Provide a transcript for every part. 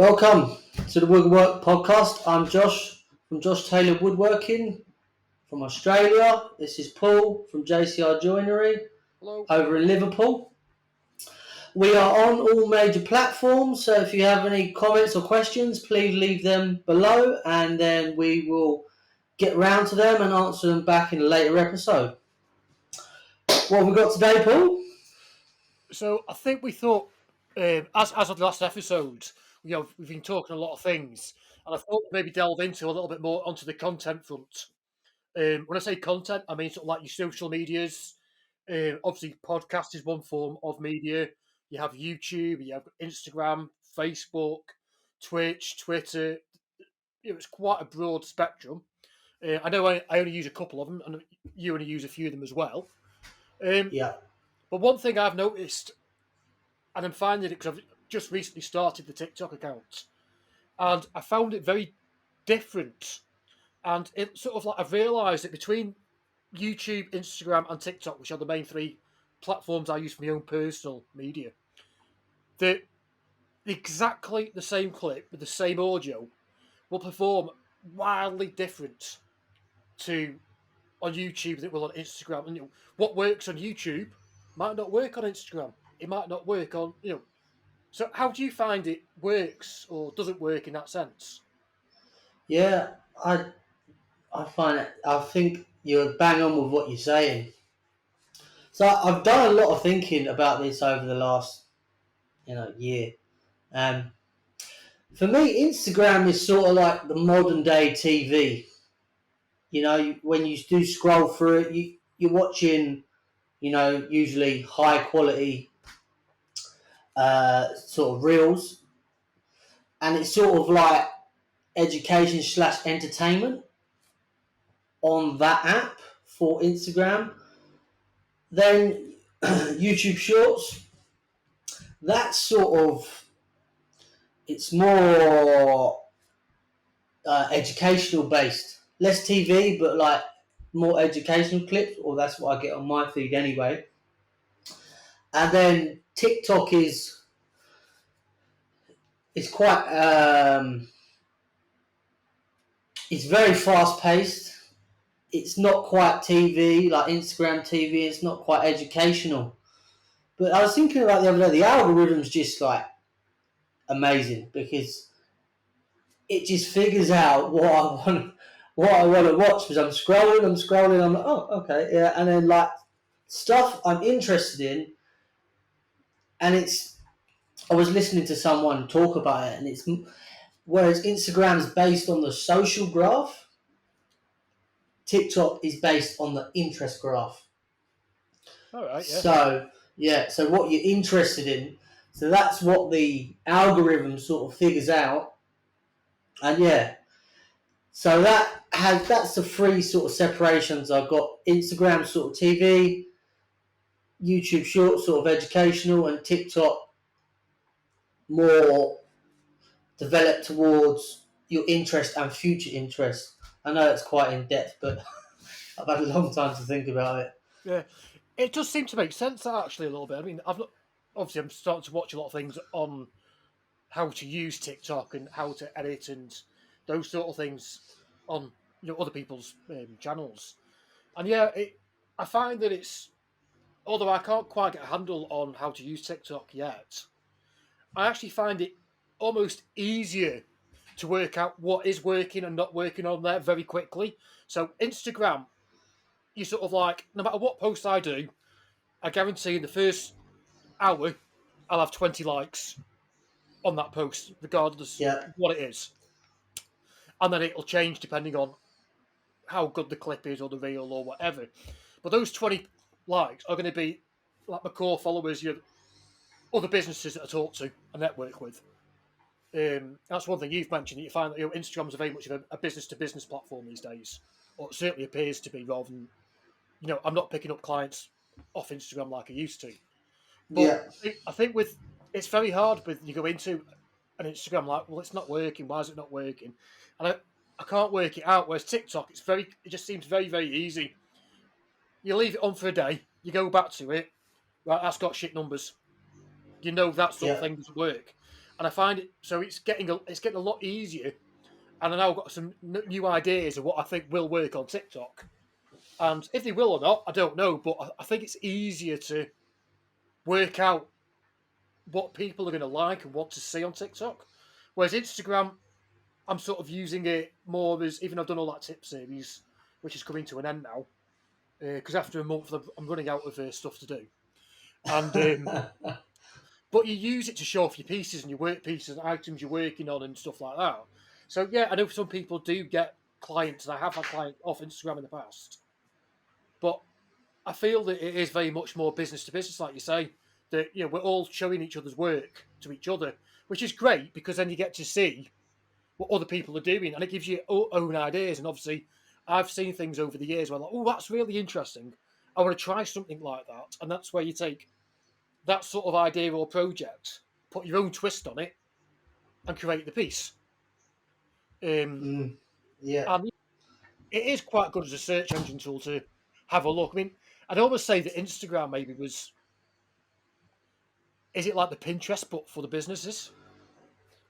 Welcome to the Woodwork Podcast. I'm Josh from Josh Taylor Woodworking from Australia. This is Paul from JCR Joinery Hello. over in Liverpool. We are on all major platforms, so if you have any comments or questions, please leave them below and then we will get round to them and answer them back in a later episode. What have we got today, Paul? So I think we thought, as of the last episode, we've been talking a lot of things, and I thought maybe delve into a little bit more onto the content front. When I say content, I mean sort of like your social medias. Obviously, podcast is one form of media. You have YouTube, you have Instagram, Facebook, Twitch, Twitter. It's quite a broad spectrum. I know I only use a couple of them, and you only use a few of them as well. Yeah. But one thing I've noticed, and I'm finding it because I've just recently started the TikTok account, and I found it very different. And it sort of like I've realised that between YouTube, Instagram, and TikTok, which are the main three platforms I use for my own personal media, that exactly the same clip with the same audio will perform wildly different to on YouTube than it will on Instagram. And what works on YouTube might not work on Instagram. It might not work on. So how do you find it works or doesn't work in that sense? Yeah, I find it, I think you're bang on with what you're saying. So I've done a lot of thinking about this over the last, year. Um, for me, Instagram is sort of like the modern day TV. When you do scroll through it, you're watching, usually high quality sort of reels, and it's sort of like education slash entertainment on that app for Instagram. Then YouTube Shorts, that's sort of it's more educational based, less TV, but like more educational clips, or that's what I get on my feed anyway. And then TikTok is quite it's very fast paced. It's not quite TV like Instagram TV. It's not quite educational. But I was thinking about the other day, the algorithm's just like amazing because it just figures out what I want to watch because I'm scrolling, I'm like, oh, okay, yeah, and then like stuff I'm interested in, and I was listening to someone talk about it, and it's whereas Instagram's based on the social graph, TikTok is based on the interest graph. All right, yeah. So what you're interested in, so that's what the algorithm sort of figures out, and yeah, so that's the three sort of separations. I've got Instagram sort of TV, YouTube short sort of educational, and TikTok more developed towards your interest and future interest. I know it's quite in depth, but I've had a long time to think about it. Yeah, it does seem to make sense actually a little bit. I mean, obviously I'm starting to watch a lot of things on how to use TikTok and how to edit and those sort of things on other people's channels. And yeah, I find that it's although I can't quite get a handle on how to use TikTok yet, I actually find it almost easier to work out what is working and not working on there very quickly. So Instagram, you sort of like no matter what post I do, I guarantee in the first hour I'll have 20 likes on that post, regardless Yeah, what it is. And then it'll change depending on how good the clip is or the reel or whatever. But those 20 likes are going to be like my core followers, your other businesses that I talk to and network with. That's one thing you've mentioned. That you find that Instagram's very much of a business to business platform these days, or it certainly appears to be. Rather than I'm not picking up clients off Instagram like I used to. But yeah, I think with it's very hard with you go into an Instagram like, well, it's not working. Why is it not working? And I can't work it out. Whereas TikTok, it just seems very very easy. You leave it on for a day, you go back to it. Right, that's got shit numbers. That sort of yeah, thing doesn't work. and I find it so it's getting a lot easier. And I now got some new ideas of what I think will work on TikTok. And if they will or not, I don't know. But I think it's easier to work out what people are going to like and want to see on TikTok. Whereas Instagram, I'm sort of using it more as, even though I've done all that tip series, which is coming to an end now, because after a month I'm running out of stuff to do. And but you use it to show off your pieces and your work pieces and items you're working on and stuff like that. So yeah, I know some people do get clients, and I have had clients off Instagram in the past. But I feel that it is very much more business to business, like you say. That we're all showing each other's work to each other, which is great because then you get to see what other people are doing, and it gives you own ideas. And obviously, I've seen things over the years where I'm like, oh, that's really interesting. I want to try something like that, and that's where you take that sort of idea or project, put your own twist on it, and create the piece. Yeah. And it is quite good as a search engine tool to have a look. I mean, I'd almost say that Instagram maybe is it like the Pinterest but for the businesses?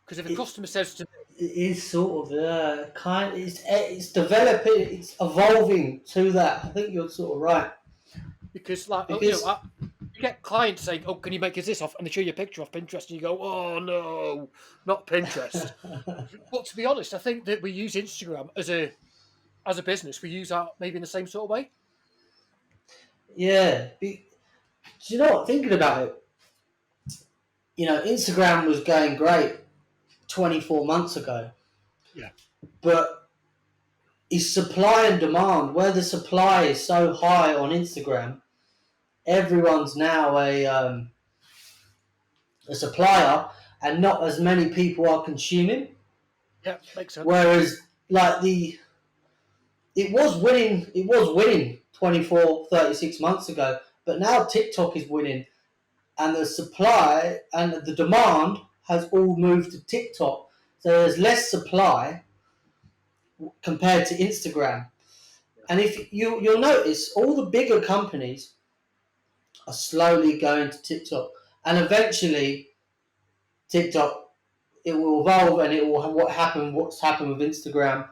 Because if a It, customer says to me, it is sort of it's developing, it's evolving to that. I think you're sort of right because like because you get clients saying, "Oh, can you make us this off?" and they show you a picture off Pinterest, and you go, "Oh no, not Pinterest." But to be honest, I think that we use Instagram as a business. We use that maybe in the same sort of way. yeah. Do you know what? Thinking about it, Instagram was going great 24 months ago, Yeah, but it's supply and demand. Where the supply is so high on Instagram, everyone's now a supplier, and not as many people are consuming. yeah, makes sense. Whereas, like it was winning 24, 36 months ago, but now TikTok is winning, and the supply and the demand has all moved to TikTok. So there's less supply compared to Instagram. And if you'll notice, all the bigger companies are slowly going to TikTok, and eventually TikTok, it will evolve, and it will what's happened with Instagram.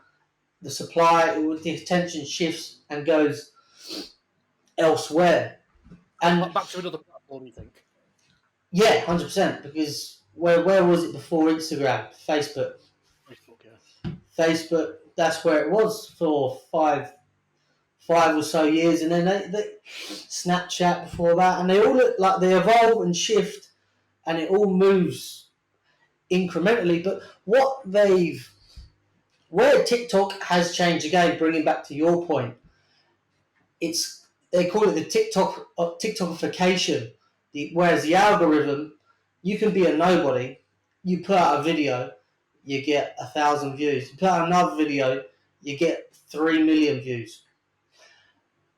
The supply, the attention shifts and goes elsewhere. And Back to another platform, you think? yeah, 100%. Because where was it before Instagram? Facebook. Facebook, yeah. Facebook. That's where it was for five or so years, and then they Snapchat before that, and they all look like they evolve and shift, and it all moves incrementally. But where TikTok has changed again, bringing back to your point, they call it the TikTokification. Whereas the algorithm, you can be a nobody, you put out a video, you get 1,000 views. You put out another video, you get 3 million views.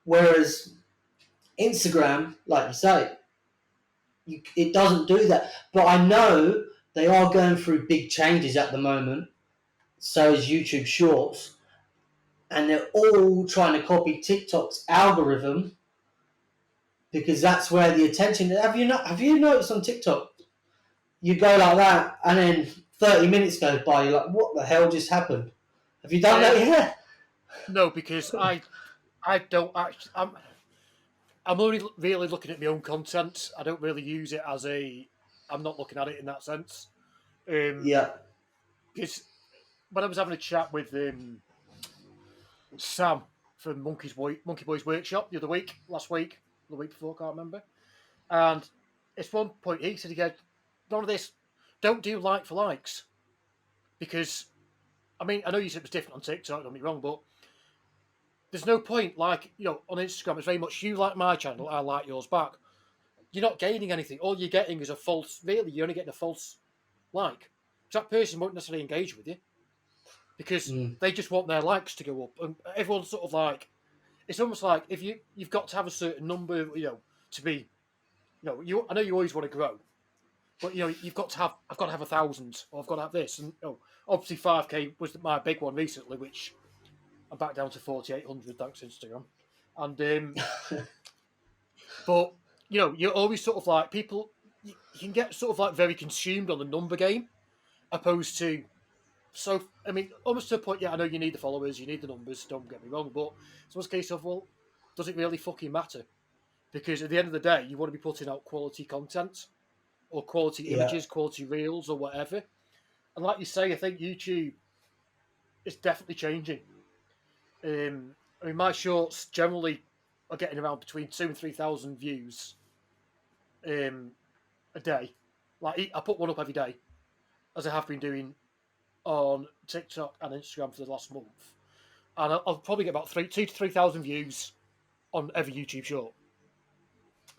Whereas Instagram, like you say, it doesn't do that. But I know they are going through big changes at the moment. So is YouTube Shorts, and they're all trying to copy TikTok's algorithm because that's where the attention. Have you noticed on TikTok? You go like that, and then 30 minutes goes by. You're like, what the hell just happened? Have you done that yet? No, because I don't actually. I'm only really looking at my own content. I don't really use it as a. I'm not looking at it in that sense. Yeah. Because when I was having a chat with Sam from Monkey Boys Workshop last week, the week before, I can't remember. And at one point he said, "He goes, none of this. Don't do like for likes because I mean I know you said it was different on TikTok. Don't get me wrong, but there's no point. Like on Instagram, it's very much you like my channel, I like yours back. You're not gaining anything. All you're getting is a false. Really, you're only getting a false like. So that person won't necessarily engage with you because Mm. they just want their likes to go up, and everyone's sort of like. It's almost like if you've got to have a certain number, to be, I know you always want to grow, but you've got to have. I've got to have 1,000, or I've got to have this, and obviously 5K was my big one recently, which I'm back down to 4,800 thanks to Instagram, and but you're always sort of like people. you can get sort of like very consumed on the number game, opposed to so. I mean, almost to a point. Yeah, I know you need the followers, you need the numbers. Don't get me wrong, but it's almost a case of, well, does it really fucking matter? Because at the end of the day, you want to be putting out quality content or quality Yeah, images, quality reels, or whatever. And like you say, I think YouTube is definitely changing. I mean, my shorts generally are getting around between 2 and 3 thousand views um, a day. Like I put one up every day, as I have been doing on TikTok and Instagram for the last month, and I'll probably get about 2 to 3 thousand views on every YouTube short,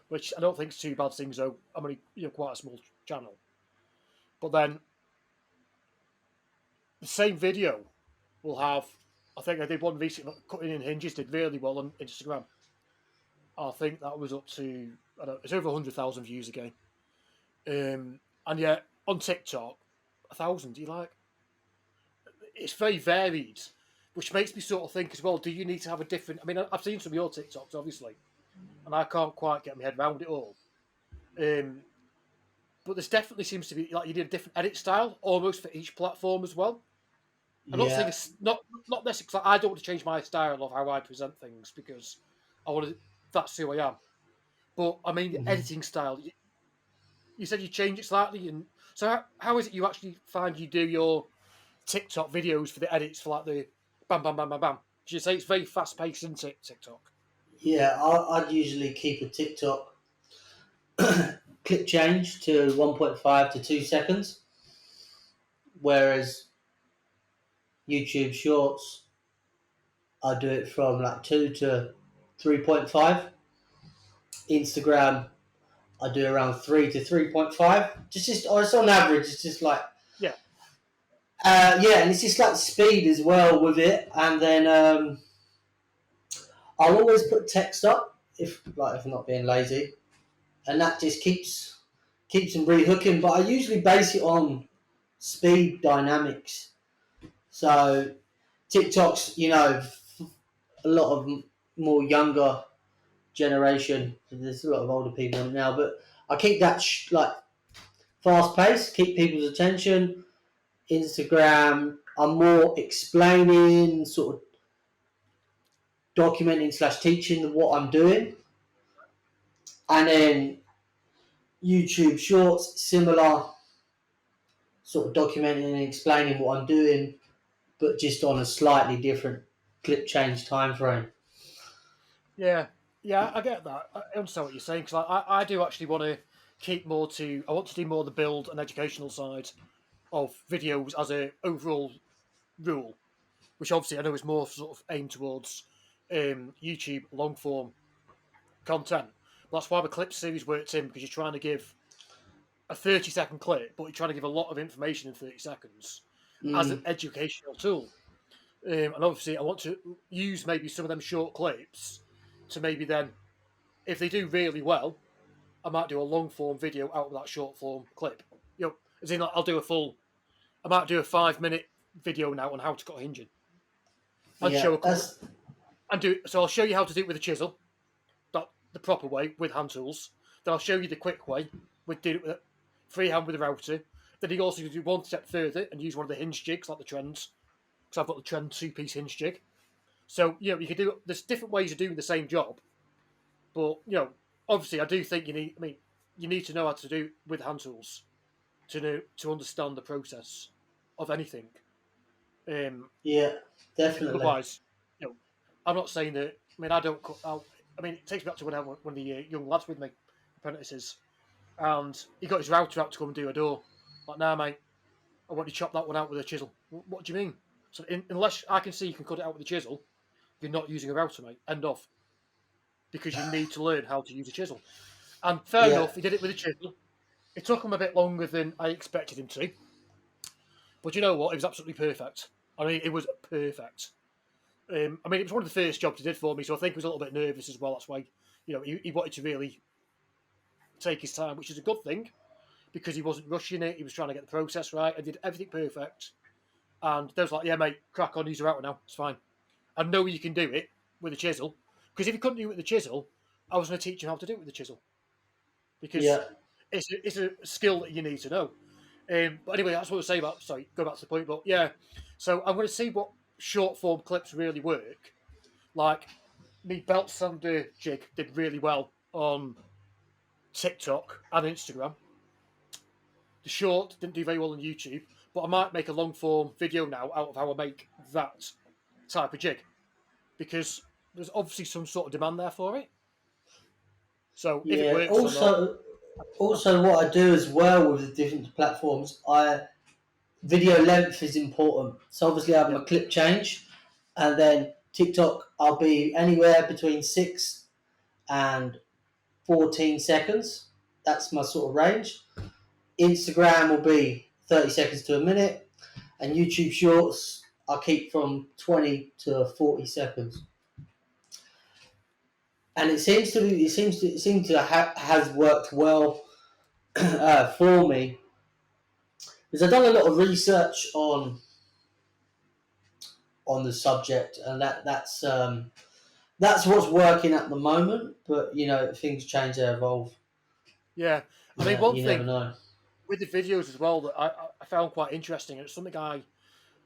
which I don't think is too bad. Things though, I'm only quite a small channel, but then the same video will have. I think I did one recently, cutting in hinges, did really well on Instagram. I think that was up to I don't know, it's over 100,000 views again. And yet on TikTok, 1,000. You like it's very varied, which makes me sort of think as well. Do you need to have a different? I mean, I've seen some of your TikToks, obviously, and I can't quite get my head around it all. Um, but there's definitely seems to be like you need a different edit style almost for each platform as well. I'm not saying yeah, it's not necessarily 'cause I don't want to change my style of how I present things because I want to. That's who I am. But I mean, the hmm editing style. You said you change it slightly, and so how is it you actually find you do your TikTok videos for the edits for like the bam bam bam bam bam? Did you say it's very fast paced in TikTok? yeah. I'd usually keep a TikTok clip change to 1.5 to 2 seconds, whereas YouTube Shorts, I do it from like 2 to 3.5. Instagram, I do around 3 to 3.5. Just oh, it's on average. It's just like Yeah, yeah, and it's just like speed as well with it. And then I'll always put text up if I'm not being lazy, and that just keeps them re-hooking. But I usually base it on speed dynamics. So TikTok's, a lot of more younger generation. There's a lot of older people on it now, but I keep that like fast paced, keep people's attention. Instagram, I'm more explaining, sort of documenting slash teaching what I'm doing, and then YouTube Shorts, similar, sort of documenting and explaining what I'm doing, but just on a slightly different clip change time frame. yeah, yeah. I get that. I understand what you're saying because I do actually want to keep more to. I want to do more the build and educational side of videos as a overall rule, which obviously I know is more sort of aimed towards YouTube long form content. But that's why the clip series works in because you're trying to give a 30-second clip, but you're trying to give a lot of information in 30 seconds as an Mm, educational tool. And obviously, I want to use maybe some of them short clips to maybe then, if they do really well, I might do a long form video out of that short form clip. As in, like, I might do a 5 minute video now on how to cut a hinging and show yeah, a couple, that's and do so. I'll show you how to do it with a chisel, that the proper way with hand tools. Then I'll show you the quick way with doing it with freehand with a router. Then you also do one step further and use one of the hinge jigs like the trends, because I've got the trend 2 piece hinge jig. So you could do. There's different ways of doing the same job, but obviously I do think you need. I mean, you need to know how to do it with hand tools to understand the process of anything. yeah, Because definitely. otherwise, I'm not saying that. I mean, I don't cut out. I mean, it takes me back to when I had one of the young lads with me, apprentices, and he got his router out to come and do a door. Like, nah, mate, I want you to chop that one out with a chisel. What do you mean? So, unless I can see you can cut it out with a chisel, you're not using a router, mate. End of. Because you need to learn how to use a chisel. And fair Yeah, enough, he did it with a chisel. It took him a bit longer than I expected him to. But you know what? It was absolutely perfect. I mean, it was perfect. I mean, it was one of the first jobs he did for me, so I think he was a little bit nervous as well. That's why, he wanted to really take his time, which is a good thing because he wasn't rushing it. He was trying to get the process right and did everything perfect. And they was like, "Yeah, mate, crack on, use your router now. It's fine. I know you can do it with a chisel because if you couldn't do it with the chisel, I was going to teach you how to do it with the chisel because yeah, it's a skill that you need to know. But anyway, that's what I was saying about. Sorry, go back to the point. But yeah, so I'm going to see what short form clips really work. Like the belt sander jig did really well on TikTok and Instagram. The short didn't do very well on YouTube, but I might make a long form video now out of how I make that type of jig because there's obviously some sort of demand there for it. So if it Yeah. works or not, Also, what I do as well with the different platforms, I video length is important. So obviously, I have yeah, my clip change, and then TikTok, I'll be anywhere between 6 and 14 seconds. That's my sort of range. Instagram will be 30 seconds to a minute, and YouTube Shorts I keep from 20 to 40 seconds. And it seems to has worked well for me because I've done a lot of research on the subject, and that's what's working at the moment. But things change, they evolve. yeah. I mean, Yeah, one you never thing know. with the videos as well that I found quite interesting, and it's something I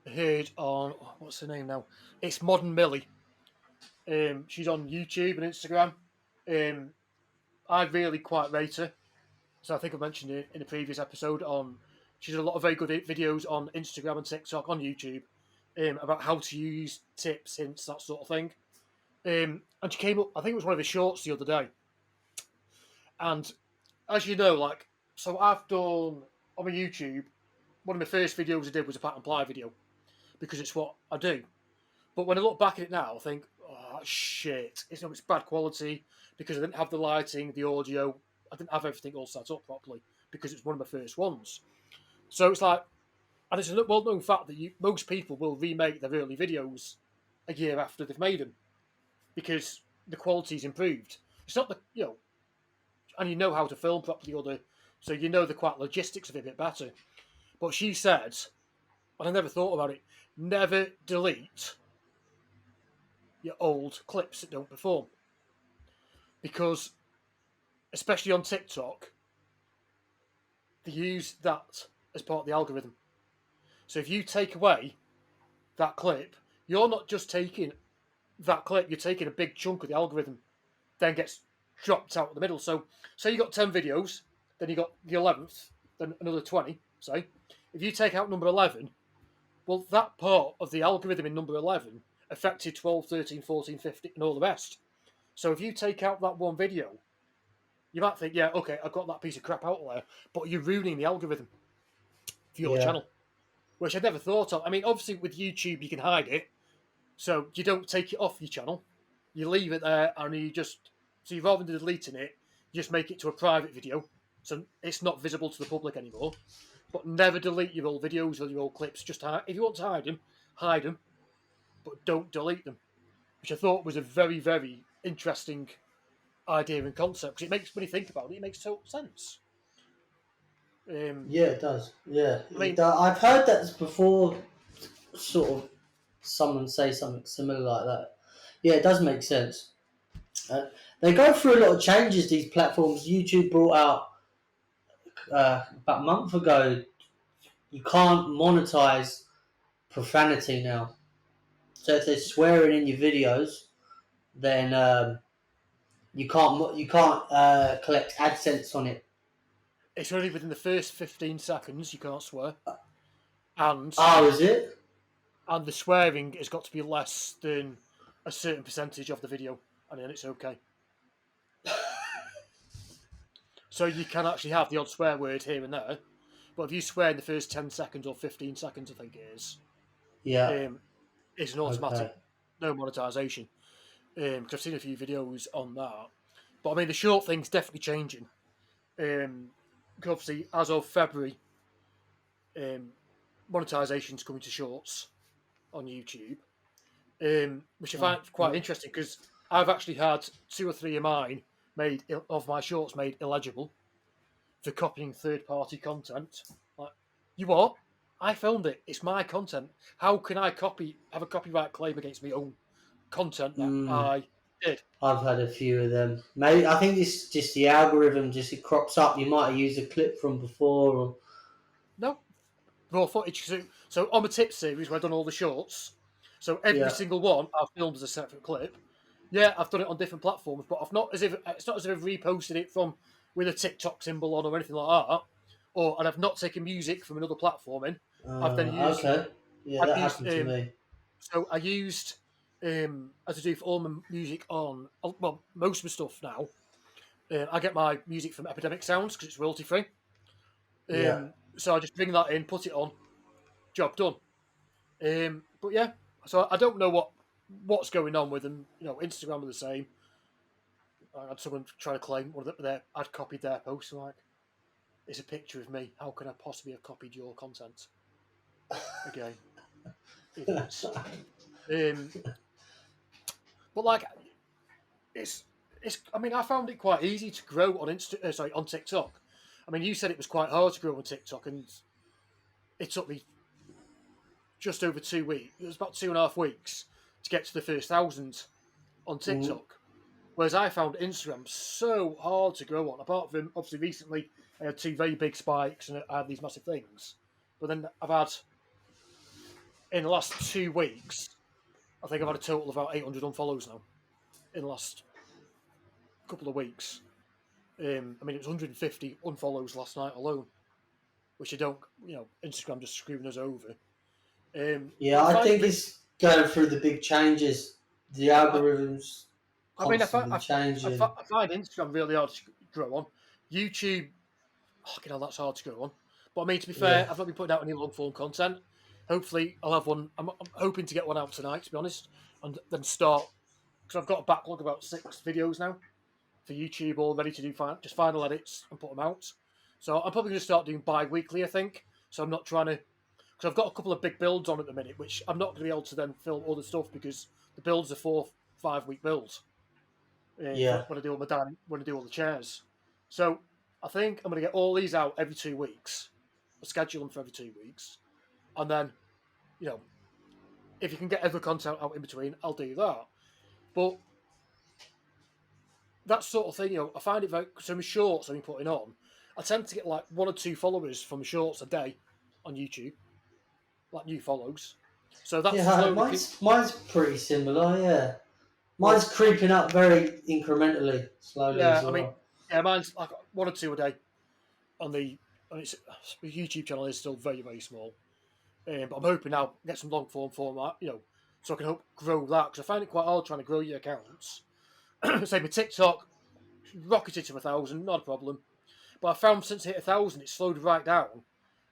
heard on what's her name now? It's Modern Millie. She's on YouTube and Instagram. Um, I really quite rate her. So I think I mentioned it in a previous episode. On she did a lot of very good videos on Instagram and TikTok, on YouTube, about how to use tips, hints, that sort of thing. And she came up. I think it was one of the shorts the other day. And as you know, like so, I've done on my YouTube. One of my first videos I did was a pat and apply video because it's what I do. But when I look back at it now, I think, oh shit, it's bad quality because I didn't have the lighting, the audio, I didn't have everything all set up properly because it's one of my first ones. So it's like, and it's a well-known fact that most people will remake their early videos a year after they've made them because the quality's improved. It's not and you know how to film properly, so you know the quite logistics of it a bit better. But she said, and I never thought about it, never delete your old clips that don't perform because especially on TikTok, they use that as part of the algorithm. So if you take away that clip, you're not just taking that clip, you're taking a big chunk of the algorithm, then gets dropped out of the middle. So say you got 10 videos, then you got the 11th, then another 20, say. If you take out number 11, well, that part of the algorithm in number 11 affected 12, 13, 14, 15, and all the rest. So if you take out that one video, you might think, yeah, okay, I got that piece of crap out there, but you're ruining the algorithm for your Yeah, channel, which I never thought of. I mean, obviously with YouTube you can hide it, so you don't take it off your channel, you leave it there, and so you rather than deleting it, you just make it to a private video, so it's not visible to the public anymore. But never delete your old videos or your old clips. Just if you want to hide them, but don't delete them. Which I thought was a very, very interesting idea and concept because it makes when you think about it, it makes total sense. yeah, it does. Yeah, I mean, I've heard that before. Sort of, someone say something similar like that. Yeah, it does make sense. They go through a lot of changes. These platforms. YouTube brought out about a month ago. You can't monetize profanity now. So if they're swearing in your videos, then you can't collect AdSense on it. it's only within the first 15 seconds you can't swear, and Oh, is it? the swearing has got to be less than a certain percentage of the video, and then it's okay. So you can actually have the odd swear word here and there, but if you swear in the first 10 seconds or 15 seconds, I think it is, Yeah. um, it's an automatic Okay. no monetization. Because I've seen a few videos on that, but I mean the short thing's definitely changing. 'Cause obviously, as of February, um, monetization's coming to shorts on YouTube, which I Oh, find quite yeah. interesting because I've actually had two or three of mine of my shorts made illegible for copying third-party content. Like, you what? I filmed it. It's my content. How can I have a copyright claim against my own content that Mm, I Did. I've had a few of them. Maybe I think it's just the algorithm. Just it crops up. You might have used a clip from before. Or, No, raw footage. So on the tip series, where I've done all the shorts, so every yeah. single one I've filmed as a separate clip. Yeah, I've done it on different platforms, but I've not as if it's not as if I've reposted it from with a TikTok symbol on or anything like that. And I've not taken music from another platform in. I've then used Okay. Yeah, I've that used happened to me. so I used as I do for all my music on well most of my stuff now. I get my music from Epidemic Sounds because it's royalty free. Yeah. So I just bring that in, put it on, job done. But yeah, so I don't know what's going on with them. Instagram are the same. I had someone try to claim one of their I'd copied their post. I'm like, it's a picture of me. How can I possibly have copied your content? Again, idiots. Um, but like, it's it's. I mean, I found it quite easy to grow on on TikTok. I mean, you said it was quite hard to grow on TikTok, and it took me just over 2 weeks. It was about 2.5 weeks to get to the first 1,000 on Mm, TikTok. Whereas I found Instagram so hard to grow on. Apart from obviously recently, I had two very big spikes and I had these massive things. But then I've had in the last 2 weeks, I think I've had a total of about 800 unfollows now in the last couple of weeks. I mean, it was 150 unfollows last night alone, which I don't, Instagram just screwing us over. But yeah, I I find it. think it's going through the big changes. The I, algorithms I mean, constantly changing. I find Instagram really hard to grow on. YouTube, that's hard to grow on. But I mean, to be Yeah. fair, I've not been putting out any long form content. Hopefully, I'll have one. I'm hoping to get one out tonight, to be honest, and then start because I've got a backlog of about 6 videos now for YouTube, all ready to do just final edits and put them out. So I'm probably going to start doing bi-weekly, I think. So I'm not trying to because I've got a couple of big builds on at the minute, which I'm not going to be able to then film all the stuff because the builds are 4-5 week builds for Yeah. when I do all when I do all the chairs. So I think I'm going to get all these out every 2 weeks. I'll schedule them for every 2 weeks, and then you know if you can get other content out in between, I'll do that. But that sort of thing, I find it very. So my shorts I've been putting on, I tend to get like 1 or 2 followers from shorts a day on YouTube, like new follows. So that's Yeah, slowly. mine's pretty similar, yeah. Well, Mine's creeping up very incrementally, slowly yeah, as I mean, well. yeah, mine's like 1 or 2 a day on the. And it's the YouTube channel is still very very small. But I'm hoping now get some long form format, so I can help grow that because I find it quite hard trying to grow your accounts. Say my TikTok rocketed to 1,000, not a problem. But I found since it hit 1,000, it slowed right down,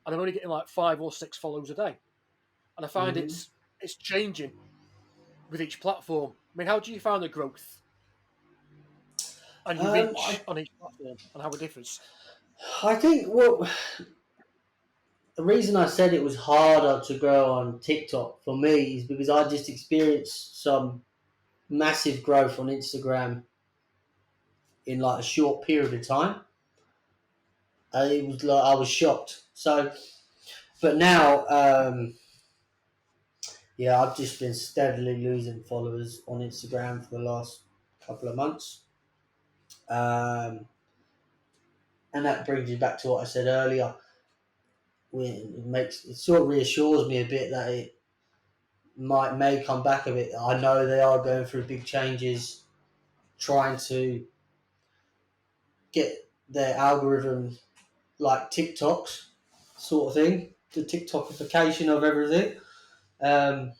and I'm only getting like 5 or 6 follows a day. And I find Hmm. it's changing with each platform. I mean, how do you find the growth and your I reach on each platform and how it differs? I think the reason I said it was harder to grow on TikTok for me is because I just experienced some massive growth on Instagram in like a short period of time. And it was like I was shocked. So, but now, yeah, I've just been steadily losing followers on Instagram for the last couple of months. Um, and that brings you back to what I said earlier. It sort of reassures me a bit that it may come back a bit. I know they are going through big changes, trying to get their algorithm like TikToks sort of thing, the TikTokification of everything. Um,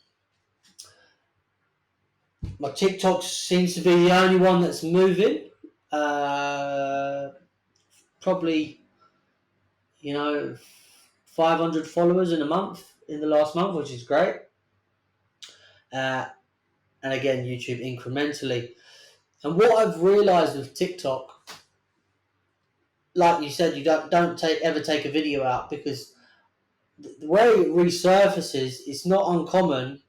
my TikTok seems to be the only one that's moving. Uh, Probably, 500 followers in a month in the last month, which is great. Uh, and again, YouTube incrementally. And what I've realised with TikTok, like you said, you don't ever take a video out because the way it resurfaces, it's not uncommon.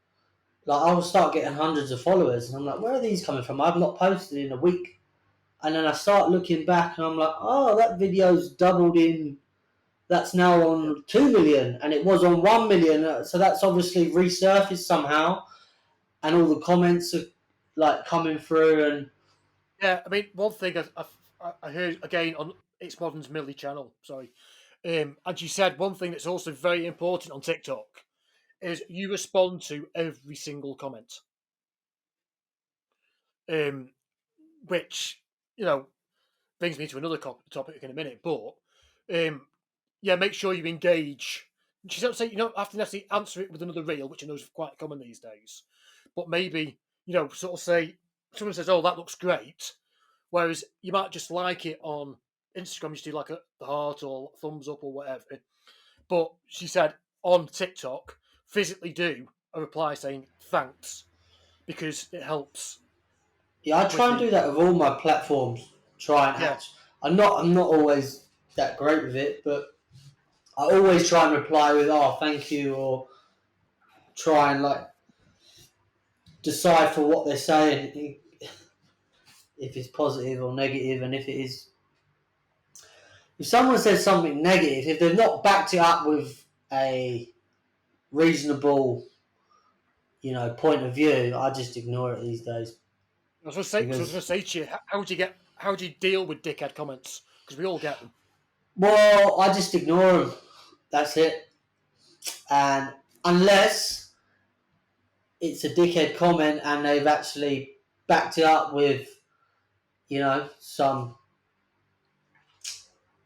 Like I will start getting hundreds of followers, and I'm like, where are these coming from? I've not posted in a week, and then I start looking back, and I'm like, oh, that video's doubled in. That's now Yeah, on 2 million, and it was on 1 million. So that's obviously resurfaced somehow, and all the comments are like coming through and Yeah, I mean, one thing I heard again on It's Modern's Millie channel, sorry, and she said one thing that's also very important on TikTok is you respond to every single comment, um, which you know brings me to another topic in a minute. But um, yeah, make sure you engage. She don't say you don't have to necessarily answer it with another reel, which I know is quite common these days. But maybe sort of say someone says, "Oh, that looks great," whereas you might just like it on Instagram, you just do like the heart or thumbs up or whatever. But she said on TikTok, physically do a reply saying thanks because it helps yeah, I with try and the do that with all my platforms. Try and yeah hatch. I'm not always that great with it, but I always try and reply with "oh, thank you" or try and like decipher what they're saying, if it's positive or negative, and if it is, if someone says something negative, if they've not backed it up with a reasonable, point of view, I just ignore it these days I was going to because, say to you, how do you deal with dickhead comments? Because we all get them. well, I just ignore them. That's it. And unless it's a dickhead comment and they've actually backed it up with, some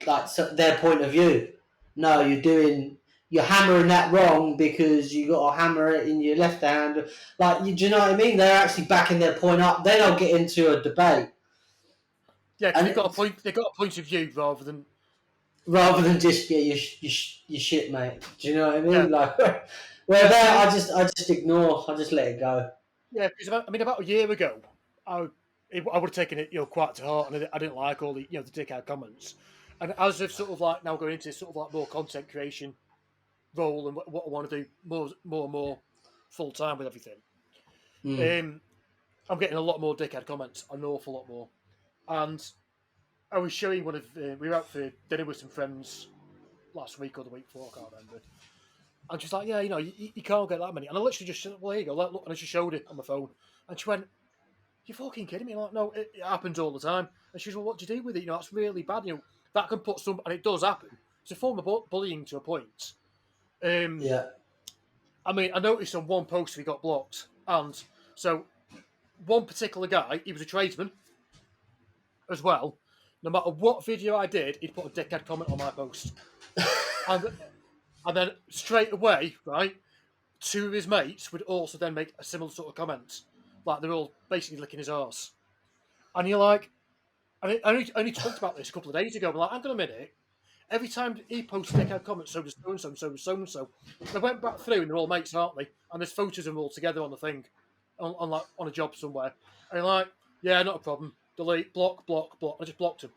like their point of view. No, you're hammering that wrong because you got to hammer it in your left hand. Like, do you know what I mean? They're actually backing their point up. Then I'll get into a debate, Yeah, because and they've got a point. They've got a point of view rather than rather than just your shit, mate. Do you know what I yeah, mean? Like, where yeah. there, I just ignore. I just let it go. Yeah, because about a year ago, I would have taken it quite to heart, and I didn't like all the the dickhead comments. And as I've sort of like now going into sort of like more content creation role and what I want to do more and more full time with everything, Mm. um, I'm getting a lot more dickhead comments, an awful lot more. And I was showing one of we were out for dinner with some friends last week or the week before, I can't remember. And she's like, yeah, you can't get that many. And I literally just said, well, here you go, look, and I just showed it on my phone. And she went, you're fucking kidding me. I'm like, no, it happens all the time. And she's, well, what do you do with it? That's really bad. That can put some, and it does happen. It's a form of bullying to a point. Um, Yeah. I mean, I noticed on one post we got blocked. And so one particular guy, he was a tradesman as well. No matter what video I did, he'd put a dickhead comment on my post. And, and then straight away, right, two of his mates would also then make a similar sort of comment. Like they're all basically licking his arse. And you're like, I only talked about this a couple of days ago. I'm like, hang on a minute. Every time he posts dickhead comments, so does so and so, and so does so and so. And I went back through, and they're all mates, aren't they? And there's photos of them all together on the thing, on a job somewhere. And you're like, yeah, not a problem. Delete, block, block, block. I just blocked him.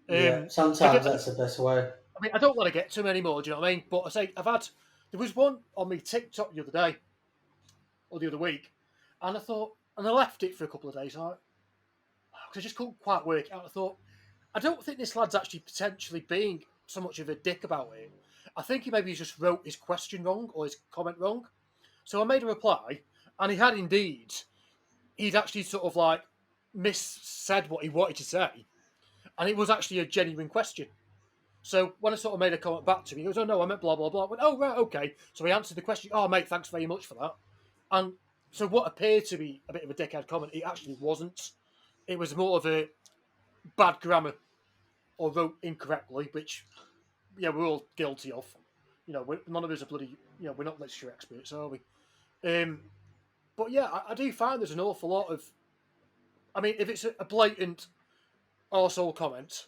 Yeah. I do. Sometimes that's the best way. I mean, I don't want to get to him anymore. Do you know what I mean? But I say there was one on me TikTok the other day or the other week, and I left it for a couple of days. Because I just couldn't quite work it out. I thought, I don't think this lad's actually potentially being so much of a dick about it. I think he maybe just wrote his question wrong or his comment wrong. So I made a reply, and he had indeed, he'd actually sort of like missaid what he wanted to say, and it was actually a genuine question. So when I sort of made a comment back to him, he goes, "Oh no, I meant blah blah blah." I went, "Oh right, okay." So he answered the question. "Oh mate, thanks very much for that." And so what appeared to be a bit of a dickhead comment, it actually wasn't. It was more of a bad grammar or wrote incorrectly, which yeah, we're all guilty of. None of us are bloody. We're not literature experts, are we? Um, but yeah, I do find there's an awful lot of. I mean, if it's a blatant arsehole comment,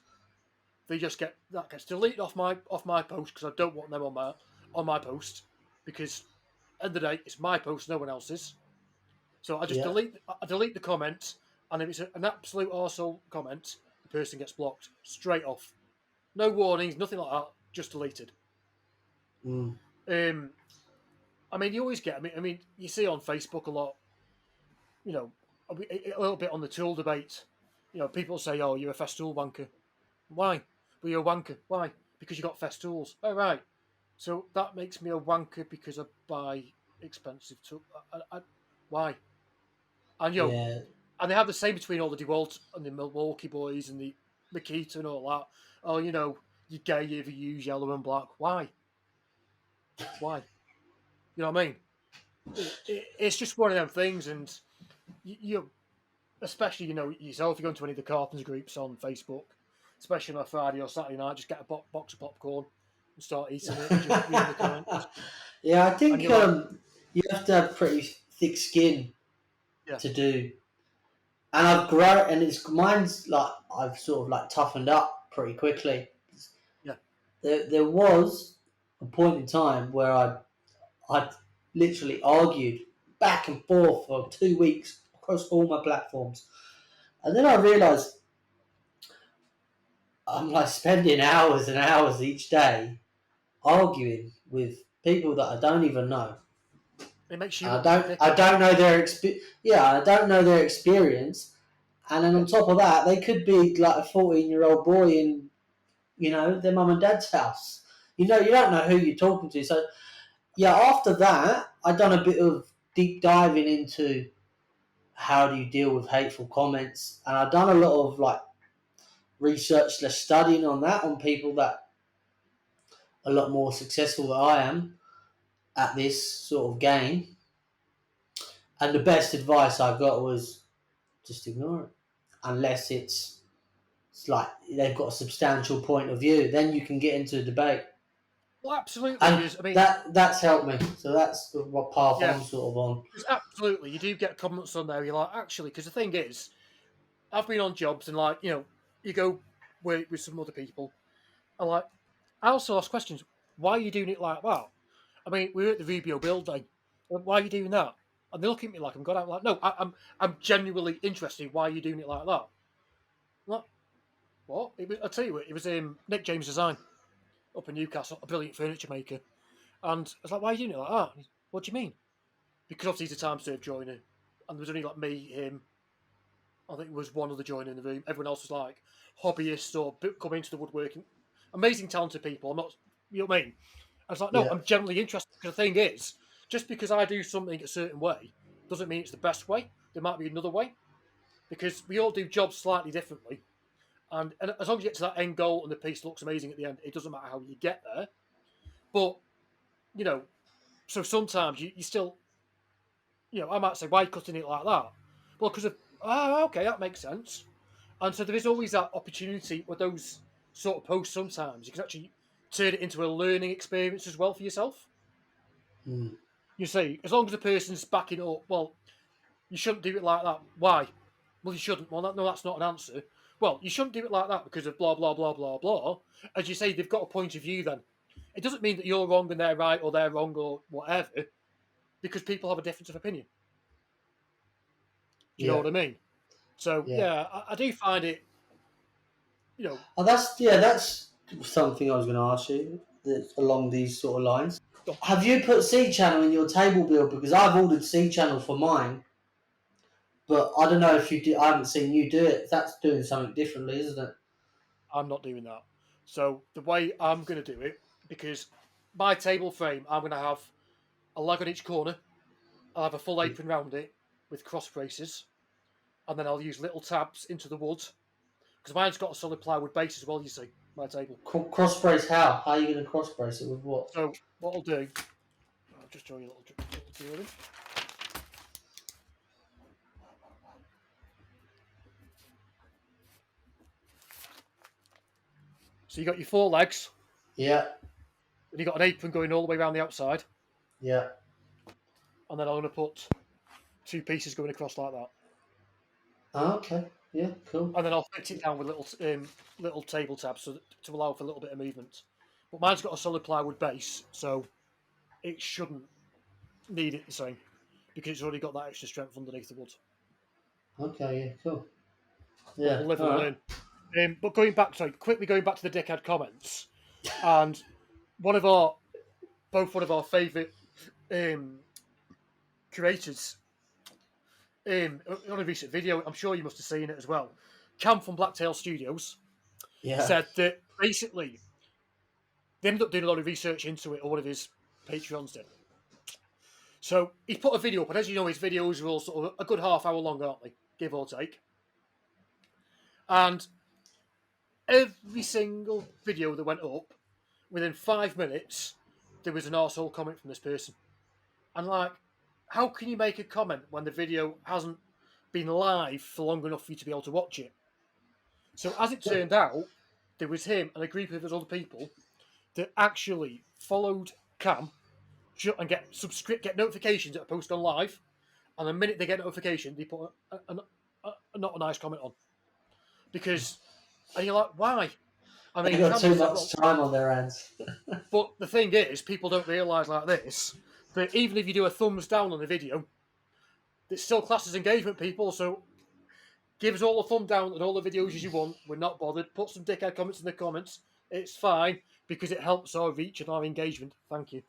they just that gets deleted off my post because I don't want them on my post because end of the day it's my post, no one else's. So Yeah. I delete the comment, and if it's an absolute arsehole comment, the person gets blocked straight off. No warnings, nothing like that, just deleted. Mm. Um, I mean, you always get. I mean, you see on Facebook a lot. A little bit on the tool debate. People say, "Oh, you're a festool wanker." Why? Well, you're a wanker. Why? Because you got festools. Oh, right. So that makes me a wanker because I buy expensive tools. Why? And Yeah. and they have the same between all the DeWalt and the Milwaukee boys and the Makita and all that. Oh, you're gay if you use yellow and black. Why? Why? You know what I mean? It's just one of them things, and you especially yourself, you go into any of the carpenters groups on Facebook, especially on a Friday or Saturday night, just get a box of popcorn and start eating it and just reading the comments, Yeah, I and think you're like, you have to have pretty thick skin yeah, to do. And I've grown, and mine's like I've sort of like toughened up pretty quickly. yeah, There was a point in time where I literally argued back and forth for 2 weeks across all my platforms, and then I realised I'm like spending hours and hours each day arguing with people that I don't even know. it makes you I look like a dickhead. don't know their I don't know their experience, and then Yeah, on top of that, they could be like a 14-year-old boy in their mum and dad's house. You don't know who you're talking to. So yeah, after that, I've done a bit of deep diving into how do you deal with hateful comments, and I've done a lot of like research, studying on that on people that are a lot more successful than I am at this sort of game. And the best advice I got was just ignore it, unless it's like they've got a substantial point of view. Then you can get into a debate, well, absolutely, and because I mean, that's helped me. So that's what path yeah, I'm sort of on. because absolutely, you do get comments on there. You're like, actually, because the thing is, I've been on jobs and like you go work with some other people, and like I also ask questions. Why are you doing it like that? I mean, we were at the VBO building. Why are you doing that? And they look at me like I'm god. I'm like, no, I'm genuinely interested. Why are you doing it like that? I'm like, what? I'll tell you what. It was Nick James Design up in Newcastle, a brilliant furniture maker. And I was like, why are you doing it like that? What do you mean? Because obviously he's a time served joiner, and there was only like me, him. I think it was one other joiner in the room. Everyone else was like hobbyists or coming into the woodworking. Amazing, talented people. I'm not, you know what I mean? I was like, no, Yeah, I'm generally interested. Because the thing is, just because I do something a certain way doesn't mean it's the best way. There might be another way because we all do jobs slightly differently. And as long as you get to that end goal and the piece looks amazing at the end, it doesn't matter how you get there. But, you know, so sometimes you still, I might say, why are you cutting it like that? Well, because of, okay, that makes sense. And so there is always that opportunity with those sort of posts sometimes. You can actually turn it into a learning experience as well for yourself. mm. You see, as long as the person's backing up, well, you shouldn't do it like that. Why? Well, you shouldn't. Well, no, that's not an answer. Well, you shouldn't do it like that because of blah, blah, blah, blah, blah. As you say, they've got a point of view then. It doesn't mean that you're wrong and they're right or they're wrong or whatever because people have a difference of opinion. Do you know Yeah, what I mean? So, yeah. yeah, I do find it, you know, Oh, that's something I was going to ask you. That's along these sort of lines. Have you put C channel in your table build? Because I've ordered C channel for mine, but I don't know if you do. I haven't seen you do it. That's doing something differently, isn't it? I'm not doing that. So, the way I'm going to do it, because my table frame, I'm going to have a leg on each corner. I'll have a full apron round it with cross braces, and then I'll use little tabs into the wood because mine's got a solid plywood base as well. You see, my table. Cross brace how? How are you going to cross brace it with what? So what I'll do, I'll just show you a little drawing. So you got your four legs, Yeah, and you got an apron going all the way around the outside, yeah. and then I'm going to put two pieces going across like that, Oh, okay. Yeah, cool. and then I'll fit it down with little table tabs to allow for a little bit of movement. But mine's got a solid plywood base, so it shouldn't need it the same because it's already got that extra strength underneath the wood. Okay, yeah, cool. But Yeah, we'll live all and right. learn. But quickly going back to the dickhead comments, and one of our one of our favourite um, creators on a recent video, I'm sure you must have seen it as well. Cam from Blacktail Studios Yeah, said that basically they ended up doing a lot of research into it, or one of his Patreons did. So he put a video up, and as you know, his videos are all sort of a good half hour long, aren't they? Give or take. And every single video that went up, within 5 minutes, there was an arsehole comment from this person. And like, how can you make a comment when the video hasn't been live for long enough for you to be able to watch it? So as it turned out, there was him and a group of other people that actually followed Cam and get notifications that are posted on live, and the minute they get notification, they put a not a nice comment on. Because, and you're like, why? I They mean, got Cam too just said, much well, time on their hands. but the thing is, people don't realise like this that even if you do a thumbs down on the video, it still classes engagement, people. So give us all a thumb down on all the videos as you want. We're not bothered. Put some dickhead comments in the comments. It's fine because it helps our reach and our engagement. Thank you.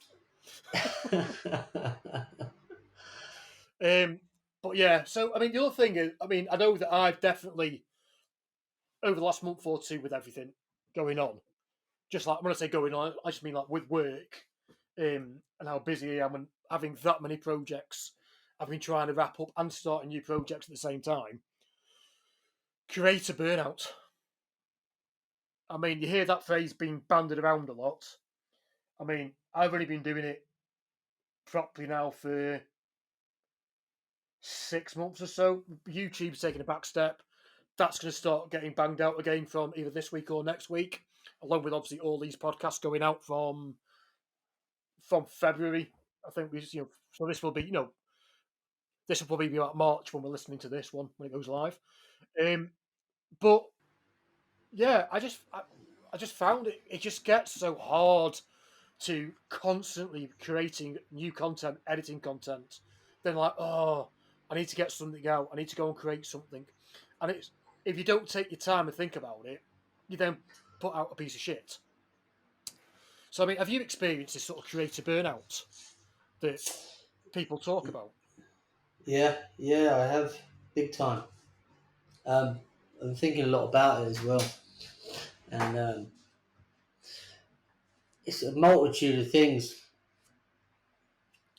But yeah, so I mean, the other thing is, I mean, I know that I've definitely over the last month or two with everything going on, just like when I say going on, I just mean like with work, and how busy I am and having that many projects. I've been trying to wrap up and starting new projects at the same time. Creator burnout. I mean, you hear that phrase being bandied around a lot. I mean, I've only been doing it properly now for 6 months or so. YouTube's taking a back step. That's going to start getting banged out again from either this week or next week, along with obviously all these podcasts going out from February. I think so this will be, this will probably be about March when we're listening to this one when it goes live. But yeah, I just found it just gets so hard to constantly creating new content, editing content. Then like, oh, I need to get something out. I need to go and create something. And it's if you don't take your time and think about it, you then put out a piece of shit. So I mean, have you experienced this sort of creative burnout that people talk about? Yeah, yeah, I have big time. Um, I'm thinking a lot about it as well, and it's a multitude of things.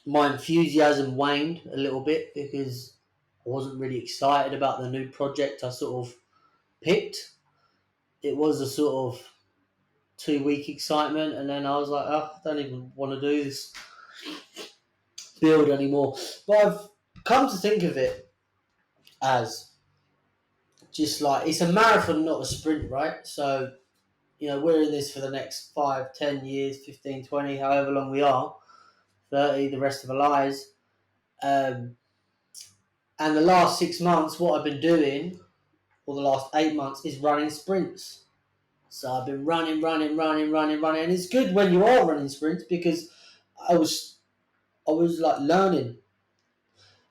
My enthusiasm waned a little bit because I wasn't really excited about the new project I sort of picked. It was a sort of 2 week excitement, and then I was like, oh, I don't even want to do this build anymore. But I've come to think of it as just like it's a marathon, not a sprint, right? So, we're in this for the next 5, 10 years, 15, 20, however long we are, 30, the rest of our lives. And the last 6 months, what I've been doing, or the last 8 months, is running sprints. So I've been running, and it's good when you are running sprints because I was like learning.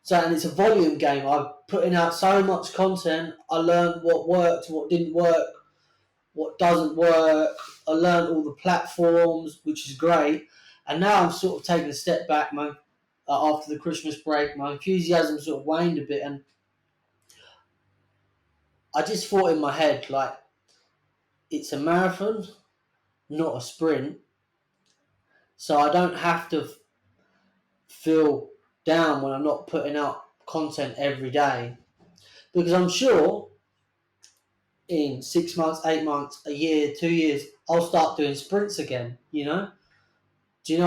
So and it's a volume game. I'm putting out so much content. I learned what worked, what didn't work, what doesn't work. I learned all the platforms, which is great. And now I'm sort of taking a step back. After the Christmas break, my enthusiasm sort of waned a bit, and I just thought in my head like it's a marathon, not a sprint. So I don't have to feel down when I'm not putting out content every day because I'm sure in 6 months, 8 months, a year, 2 years, I'll start doing sprints again. Do you know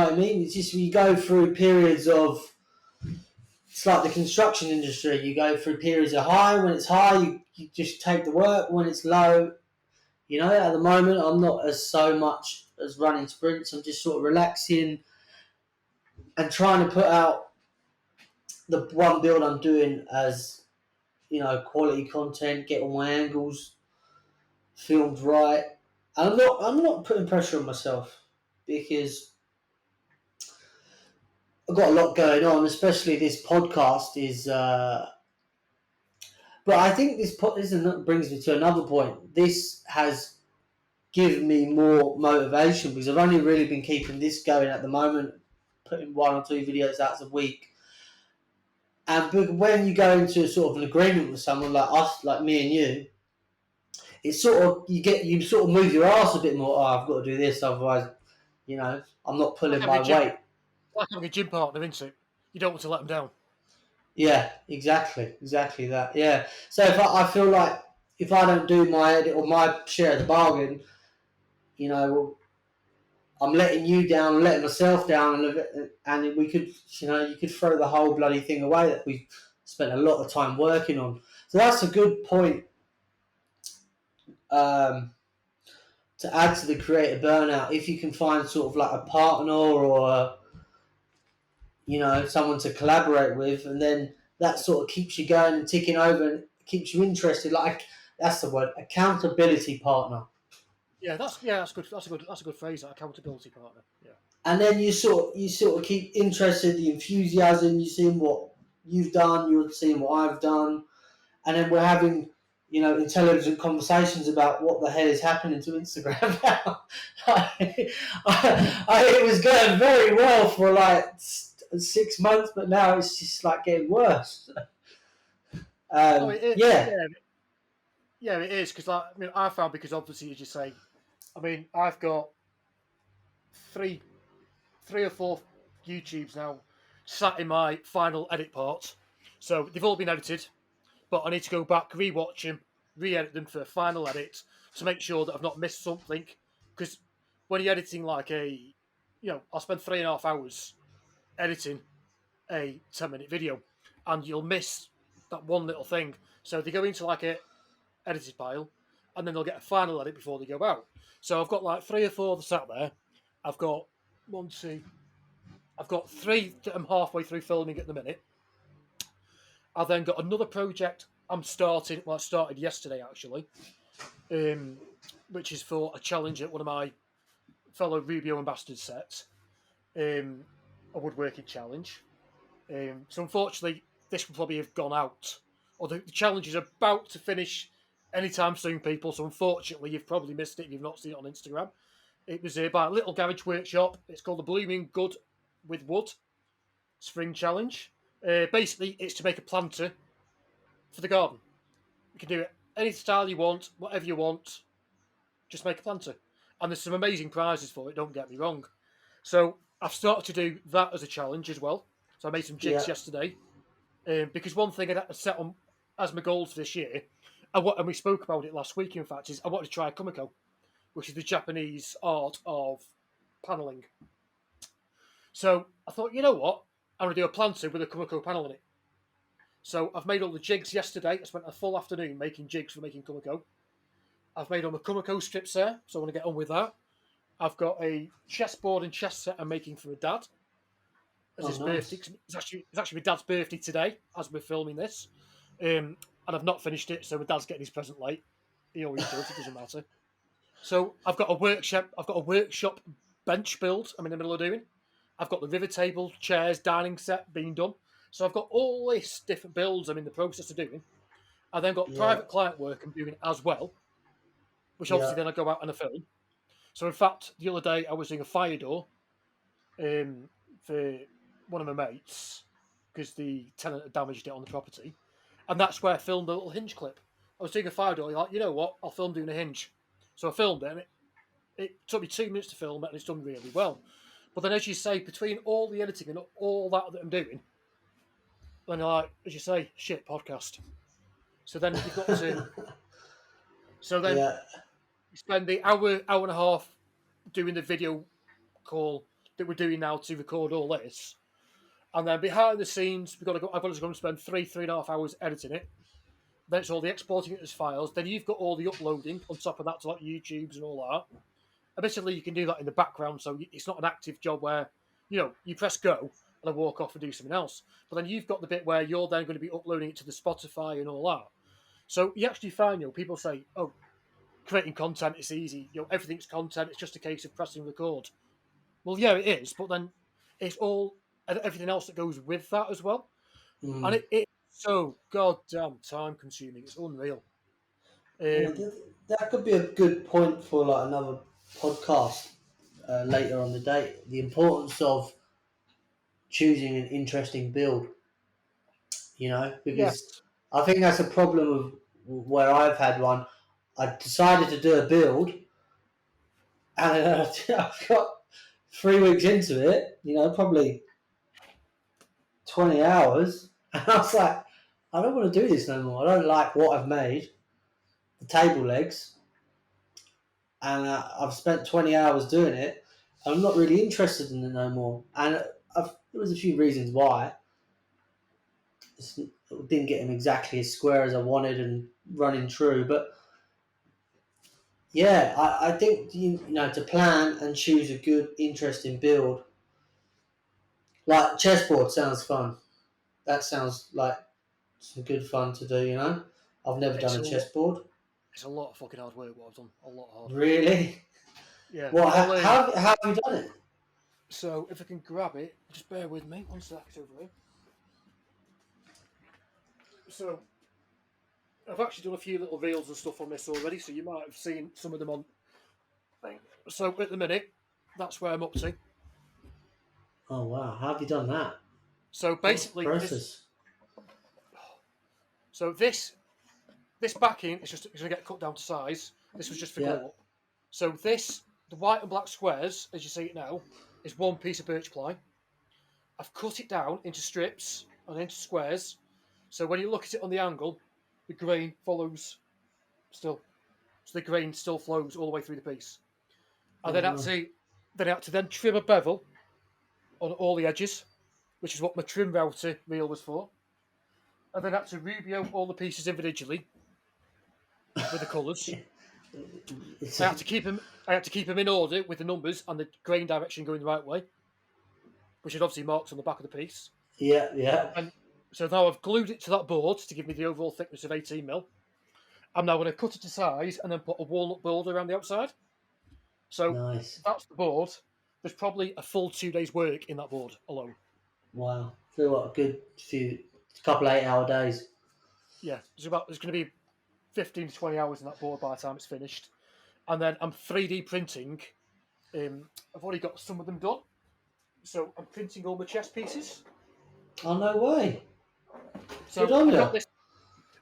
what I mean? It's just you go through periods of. It's like the construction industry. You go through periods of high. When it's high, you just take the work. When it's low, at the moment, I'm not as so much as running sprints. I'm just sort of relaxing and trying to put out the one build I'm doing as quality content, get all my angles filmed right. And I'm not putting pressure on myself because I've got a lot going on, especially this podcast is. But I think this brings me to another point. This has given me more motivation because I've only really been keeping this going at the moment, putting 1 or 2 videos out a week. And when you go into sort of an agreement with someone like us, like me and you, it's sort of you sort of move your ass a bit more. Oh, I've got to do this, otherwise, I'm not Like pulling having my a gym, weight. like having a gym partner, isn't it? you don't want to let them down. Yeah, exactly that. Yeah. So if I feel like if I don't do my edit or my share of the bargain, you know, I'm letting you down, letting myself down, and we could, you could throw the whole bloody thing away that we spent a lot of time working on. So that's a good point um, to add to the creative burnout. If you can find sort of like a partner or someone to collaborate with, and then that sort of keeps you going and ticking over and keeps you interested. Like that's the word, accountability partner. That's good. That's a good phrase. That accountability partner. Yeah. And then you sort of keep interested, the enthusiasm. You're seeing what you've done, you're seeing what I've done, and then we're having intelligent conversations about what the hell is happening to Instagram now. It was going very well for like 6 months, but now it's just like getting worse. Oh, it is. Yeah, Yeah, it is because I found because obviously as you say, I've got three or four YouTubes now sat in my final edit part, so they've all been edited, but I need to go back, rewatch them, re-edit them for a final edit to make sure that I've not missed something. Because when you're editing I'll spend 3.5 hours editing a 10-minute video, and you'll miss that one little thing. So they go into like a edited file, and then they'll get a final edit before they go out. So I've got like 3 or 4 sat there. I've got one, two. I've got 3 that I'm halfway through filming at the minute. I've then got another project I'm starting. Well, I started yesterday actually, which is for a challenge at one of my fellow Rubio ambassadors sets, a woodworking challenge. So unfortunately, this will probably have gone out, or the challenge is about to finish anytime soon, people. So unfortunately, you've probably missed it if you've not seen it on Instagram. It was by a little garage workshop. It's called the Blooming Good with Wood Spring Challenge. Basically, it's to make a planter for the garden. You can do it any style you want, whatever you want. Just make a planter, and there's some amazing prizes for it. Don't get me wrong. So I've started to do that as a challenge as well. So I made some jigs yeah, yesterday. Because one thing I set on as my goals for this year, and we spoke about it last week, in fact, is I wanted to try Kumiko, which is the Japanese art of panelling. So I thought, you know what? I'm going to do a planter with a Kumiko panel in it. So I've made all the jigs yesterday. I spent a full afternoon making jigs for making Kumiko. I've made all the Kumiko strips there, so I want to get on with that. I've got a chessboard and chess set I'm making for my dad as his birthday. nice. It's actually my dad's birthday today as we're filming this, and I've not finished it, so my dad's getting his present late. He always does. It doesn't matter. So I've got a workshop. I've got a workshop bench build. I'm in the middle of doing. I've got the river table, chairs, dining set being done. So I've got all this different builds I'm in the process of doing. I've then got Yeah, private client work I'm doing as well, which yeah, obviously then I go out and I film. So in fact, the other day I was doing a fire door for one of my mates because the tenant had damaged it on the property, and that's where I filmed a little hinge clip. I was doing a fire door. Like, you know what? I'll film doing a hinge. So I filmed it, and it took me 2 minutes to film it, and it's done really well. But then, as you say, between all the editing and all that I'm doing, then like, as you say, shit, podcast. So then you've got to. So then yeah, you spend the hour and a half doing the video call that we're doing now to record all this. And then behind the scenes, I've got to go and spend 3.5 hours editing it. Then it's all the exporting it as files. Then you've got all the uploading on top of that to like YouTube's and all that. Admittedly, you can do that in the background, so it's not an active job where, you press go and I walk off and do something else. But then you've got the bit where you're then going to be uploading it to the Spotify and all that. So you actually find, people say, oh, creating content is easy. Everything's content. It's just a case of pressing record. Well, yeah, it is, but then it's all everything else that goes with that as well, and mm. it's so goddamn time consuming. It's unreal. Yeah. That could be a good point for like another podcast later on the day. The importance of choosing an interesting build, because Yes, I think that's a problem of where I've had one. I decided to do a build, and I've got 3 weeks into it. Probably 20 hours. And I was like, I don't want to do this no more. I don't like what I've made, the table legs, and I've spent 20 hours doing it. I'm not really interested in it no more. And there was a few reasons why. It didn't get them exactly as square as I wanted and running true, but yeah, I think to plan and choose a good, interesting build. Like chessboard sounds fun. That sounds like some good fun to do. I've never It's done a a lot. chessboard. It's a lot of fucking hard work. What I've done, a lot of hard work. Really? Yeah. Well, I'll how have you done it? So if I can grab it, just bear with me. One sec, it's over here. So I've actually done a few little reels and stuff on this already, so you might have seen some of them on thing. So at the minute, that's where I'm up to. Oh wow, how have you done that? So What's the basically, process? this backing is just going to get cut down to size. This was just for Yeah. glue up. So the white and black squares, as you see it now, is one piece of birch ply. I've cut it down into strips and into squares. So when you look at it on the angle, the grain follows still. So the grain still flows all the way through the piece. I Oh, then had no. to then trim a bevel on all the edges, which is what my trim router reel was for. I then had to rubio all the pieces individually with the colours. It's I had to keep them. I had to keep them in order with the numbers and the grain direction going the right way, which is obviously marked on the back of the piece. yeah, yeah. And so now I've glued it to that board to give me the overall thickness of 18 mil. I'm now going to cut it to size and then put a walnut board around the outside. So Nice. that's the board. There's probably a full 2 days' work in that board alone. Wow. So what, a good couple 8-hour days. Yeah, there's going to be 15 to 20 hours in that board by the time it's finished. And then I'm 3D printing. I've already got some of them done. So I'm printing all my chess pieces. Oh no way. Good So on I you. got this.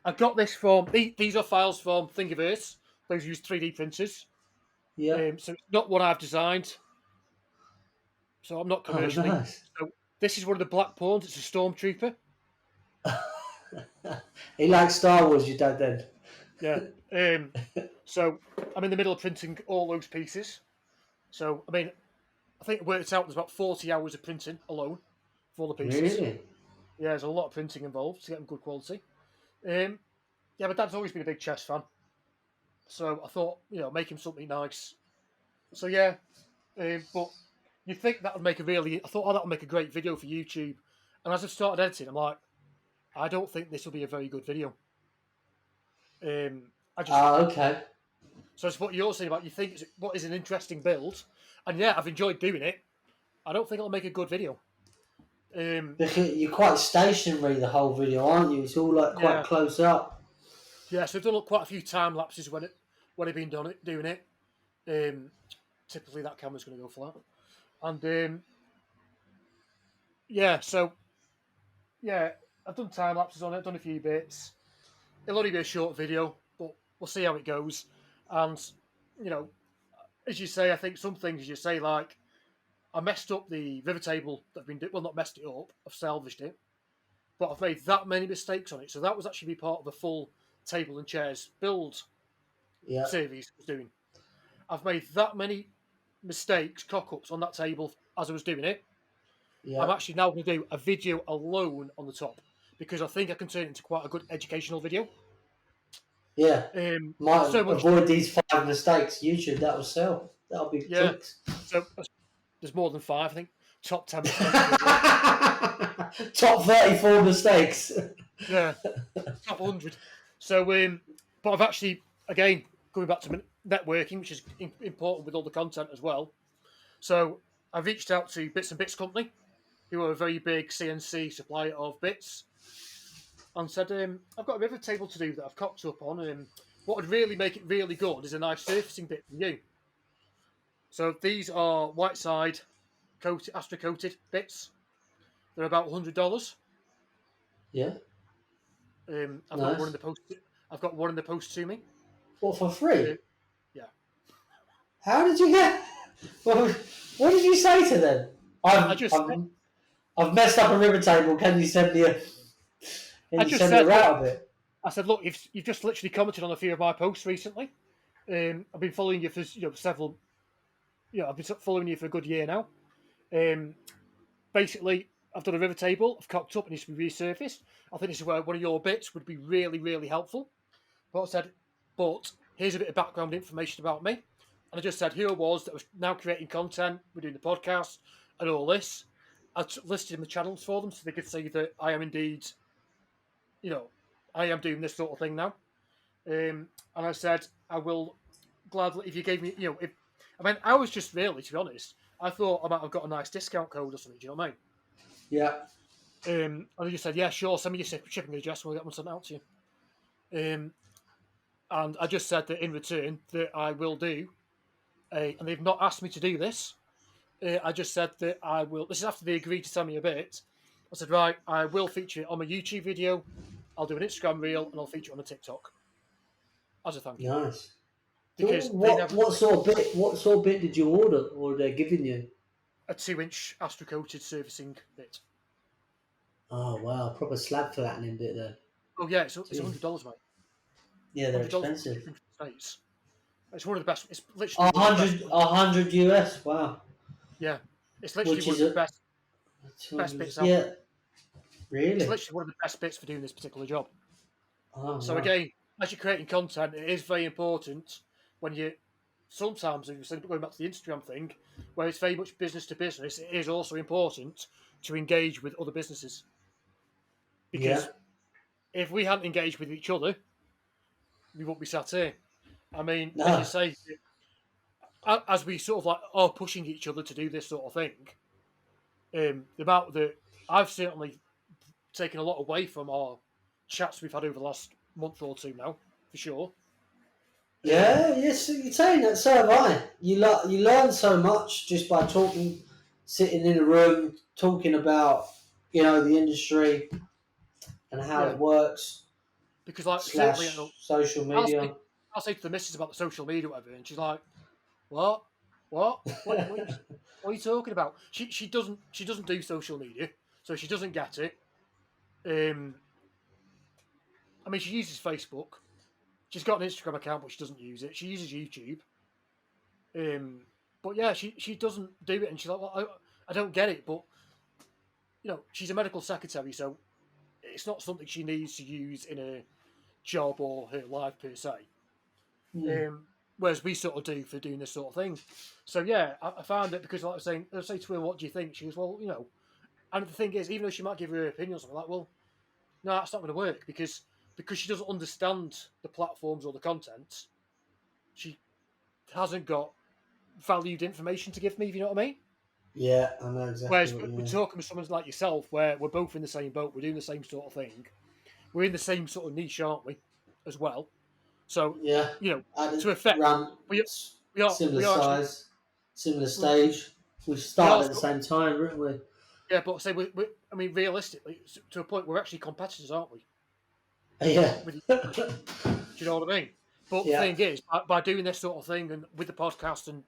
I got this from these are files from Thingiverse. Those use 3D printers. Yeah. So it's not what I've designed. So I'm not Oh commercially. nice. So this is one of the black pawns. It's a stormtrooper. He likes Star Wars, your dad then. Yeah. So I'm in the middle of printing all those pieces. So I mean, I think it worked out there's about 40 hours of printing alone for all the pieces. Really? Yeah, there's a lot of printing involved to get them good quality. Yeah, my dad's always been a big chess fan, so I thought make him something nice. So yeah, but you think that would make I thought, oh, that would make a great video for YouTube. And as I've started editing, I'm like, I don't think this will be a very good video. I just Okay. So it's what you're saying about you think what is an interesting build, and yeah, I've enjoyed doing it. I don't think it'll make a good video. You're quite stationary the whole video, aren't you? It's all like quite Yeah, close up. yeah. So I've done quite a few time lapses when I've been doing it. Typically, that camera's going to go flat, and yeah. So yeah, I've done time lapses on it. Done a few bits. It'll only be a short video, but we'll see how it goes. And as you say, I think some things you say like I messed up the river table that I've been well, not messed it up. I've salvaged it, but I've made that many mistakes on it. So that was actually be part of the full table and chairs build Yeah. series I was doing. I've made that many mistakes, cock ups on that table as I was doing it. I'm Yeah. actually now going to do a video alone on the top because I think I can turn it into quite a good educational video. Yeah. There's Might so much. avoid these 5 mistakes. YouTube, that will sell. That'll be Yeah. clicks. So there's more than 5. I think top 10 mistakes. Top 34 mistakes. Yeah, top 100. So, but I've actually, again, going back to networking, which is important with all the content as well. So I've reached out to Bits and Bits Company, who are a very big CNC supplier of bits, and said, I've got a river table to do that I've cocked up on. What would really make it really good is a nice surfacing bit from you. So these are white side coated, Astra coated bits. They're about $100. Yeah. I've got one in Nice. the post. I've got one in the post to me. What, for free? Yeah. How did you get? Well, what did you say to them? I just I've messed up a river table. Can you send me a? Can I you just send me a said, look, route of it? I said, look, you've just literally commented on a few of my posts recently. I've been following you for several. I've been following you for a good year now. Um, Basically, I've done a river table. I've cocked up and it's been resurfaced. I think this is where one of your bits would be really, really helpful. But I said, but here's a bit of background information about me. And I just said who I was, that was now creating content, we're doing the podcast and all this. I listed my channels for them so they could see that I am indeed, you know, I am doing this sort of thing now. And I said, I will gladly, if you gave me, if I mean, I was just really, to be honest, I thought I might have got a nice discount code or something. Do you know what I Yeah. mean? And they just said, yeah, sure, send me your shipping address, and we'll get one sent out to you. And I just said that in return that I will do and they've not asked me to do this. I just said that I will. This is after they agreed to tell me a bit. I said, right, I will feature it on my YouTube video. I'll do an Instagram reel and I'll feature it on a TikTok as a thank you Nice. because they What never what sort of bit? What sort of bit did you order, or they're giving you? a 2-inch Astro coated surfacing bit. Oh wow, proper slab flattening bit there. Oh yeah, it's Jeez. $100, mate. Yeah, they're $100 expensive. shipping from the States. It's one of the best. It's literally A one of the best. hundred, $100 US. Wow. Yeah, it's literally Which one is of the a best 200. bits out there. Yeah, It's really. literally one of the best bits for doing this particular job. Oh So wow. again, as you're creating content, it is very important when you sometimes, if you're going back to the Instagram thing, where it's very much business to business, it is also important to engage with other businesses. Yeah. Because if we hadn't engaged with each other, we wouldn't be sat here. I mean, as you No. say, as we sort of like are pushing each other to do this sort of thing, the amount that I've certainly taken a lot away from our chats we've had over the last month or two now, for sure. Um, Yeah. Yes. You're saying that. So have I. You learn so much just by talking, sitting in a room, talking about the industry and how yeah, it works because like certainly, slash social I'll say media. I'll say to the missus about the social media or whatever, and she's like, "What? What are you talking about?" She doesn't do social media, so she doesn't get it. Um, I mean, she uses Facebook. She's got an Instagram account, but she doesn't use it. She uses YouTube. But yeah, she doesn't do it, and she's like, "Well, I don't get it." But she's a medical secretary, so it's not something she needs to use in a job or her life per se. Hmm. Whereas we sort of do for doing this sort of thing. So yeah, I found it because like I say to her, "What do you think?" She goes, "Well, And the thing is, even though she might give her opinions, I'm like, "Well, no, that's not going to work because she doesn't understand the platforms or the content. She hasn't got valued information to give me. If you know what I mean." Yeah, I know exactly Whereas what you we're mean. talking with someone like yourself, where we're both in the same boat, we're doing the same sort of thing, we're in the same sort of niche, aren't we? As well. So Yeah, at to effect, around we we are similar we are actually size, similar we, stage. We we started are at the same time, didn't we? yeah, but say I mean, realistically, to a point, we're actually competitors, aren't we? Yeah. With each other. Do you know what I mean? But the Yeah. thing is, by doing this sort of thing and with the podcast, and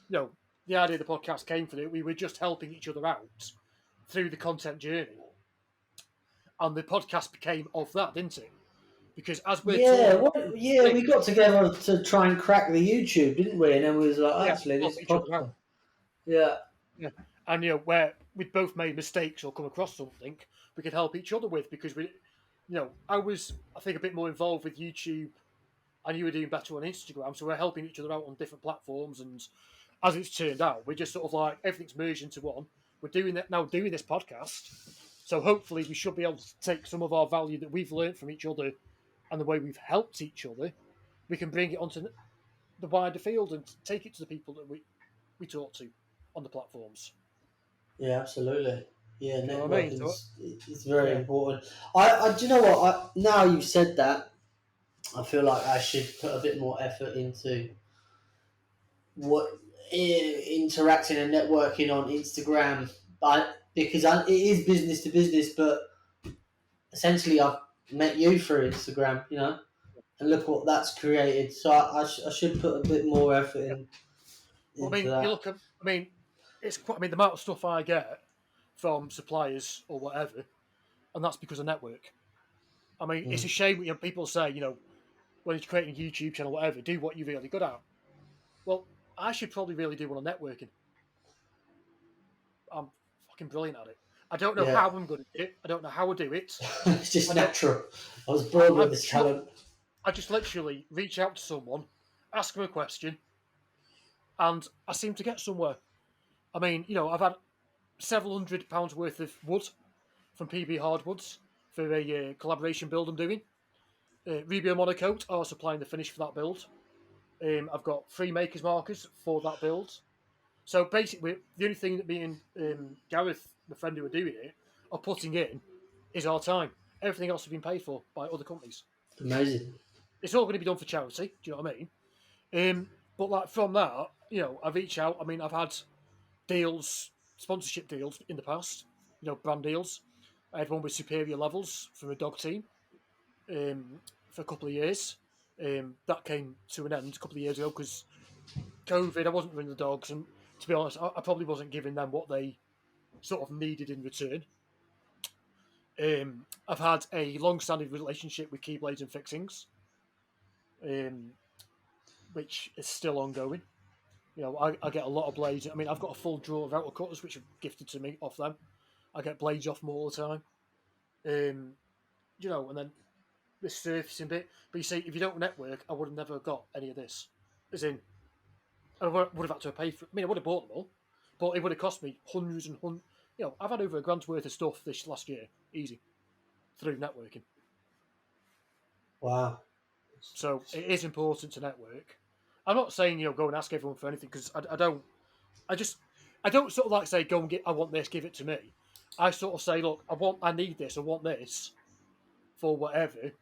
the idea of the podcast came from it, we were just helping each other out through the content journey, and the podcast became of that, didn't it? Because as we're Yeah, talking about yeah, we things, got together to try and crack the YouTube, didn't we? And then we was like, yeah, actually, help this each other out. podcast. Yeah, Yeah, and where we'd both made mistakes or come across something, we could help each other with because I think a bit more involved with YouTube, and you were doing better on Instagram, so we're helping each other out on different platforms. And as it's turned out, we're just sort of like everything's merged into one. We're doing that now, doing this podcast, so hopefully we should be able to take some of our value that we've learned from each other and the way we've helped each other. We can bring it onto the wider field and take it to the people that we talk to on the platforms. yeah, absolutely. Yeah, Do you know what I mean? So networking is very yeah, important. Do you know what? Now you've said that, I feel like I should put a bit more effort into what interacting and networking on Instagram, but because it is business to business, but essentially I've met you through Instagram, and look what that's created. So I should put a bit more effort yeah. But I into mean, you that. look at. I mean, it's quite. I mean, the amount of stuff I get. from suppliers or whatever, and that's because of network. I mean, it's a Mm. shame people say, when you're creating a YouTube channel, whatever, do what you're really good at. Well, I should probably really do one on networking. I'm fucking brilliant at it. I don't know Yeah. how I'm good at it. I don't know how I do it. It's I just don't. natural. I was I, born with I, this ju- talent. I just literally reach out to someone, ask them a question, and I seem to get somewhere. I mean, I've had several £100 worth of wood from PB Hardwoods for a collaboration build I'm doing. Rubio Monocoat are supplying the finish for that build. I've got 3 makers markers for that build. So basically, the only thing that me and Gareth, the friend who are doing it, are putting in is our time. Everything else has been paid for by other companies. Amazing. It's all going to be done for charity. Do you know what I mean? But like from that, I reach out. I mean, I've had deals, sponsorship deals in the past. Brand deals. I had one with Superior Levels from a dog team for a couple of years. That came to an end a couple of years ago because COVID. I wasn't running the dogs, and to be honest, I probably wasn't giving them what they sort of needed in return. I've had a long-standing relationship with Keyblades and Fixings, um, which is still ongoing. I get a lot of blades. I mean, I've got a full drawer of outer cutters which are gifted to me off them. I get blades off them all the time. And then the surfacing bit. But you see, if you don't network, I would have never got any of this. As in, I would have had to pay for it. I mean, I would have bought them all, but it would have cost me hundreds and hundreds. I've had over £1,000 worth of stuff this last year, easy, through networking. Wow. So it is important to network. I'm not saying go and ask everyone for anything because I don't. I don't sort of like say go and get. I want this, give it to me. I sort of say, look, I need this, I want this for whatever,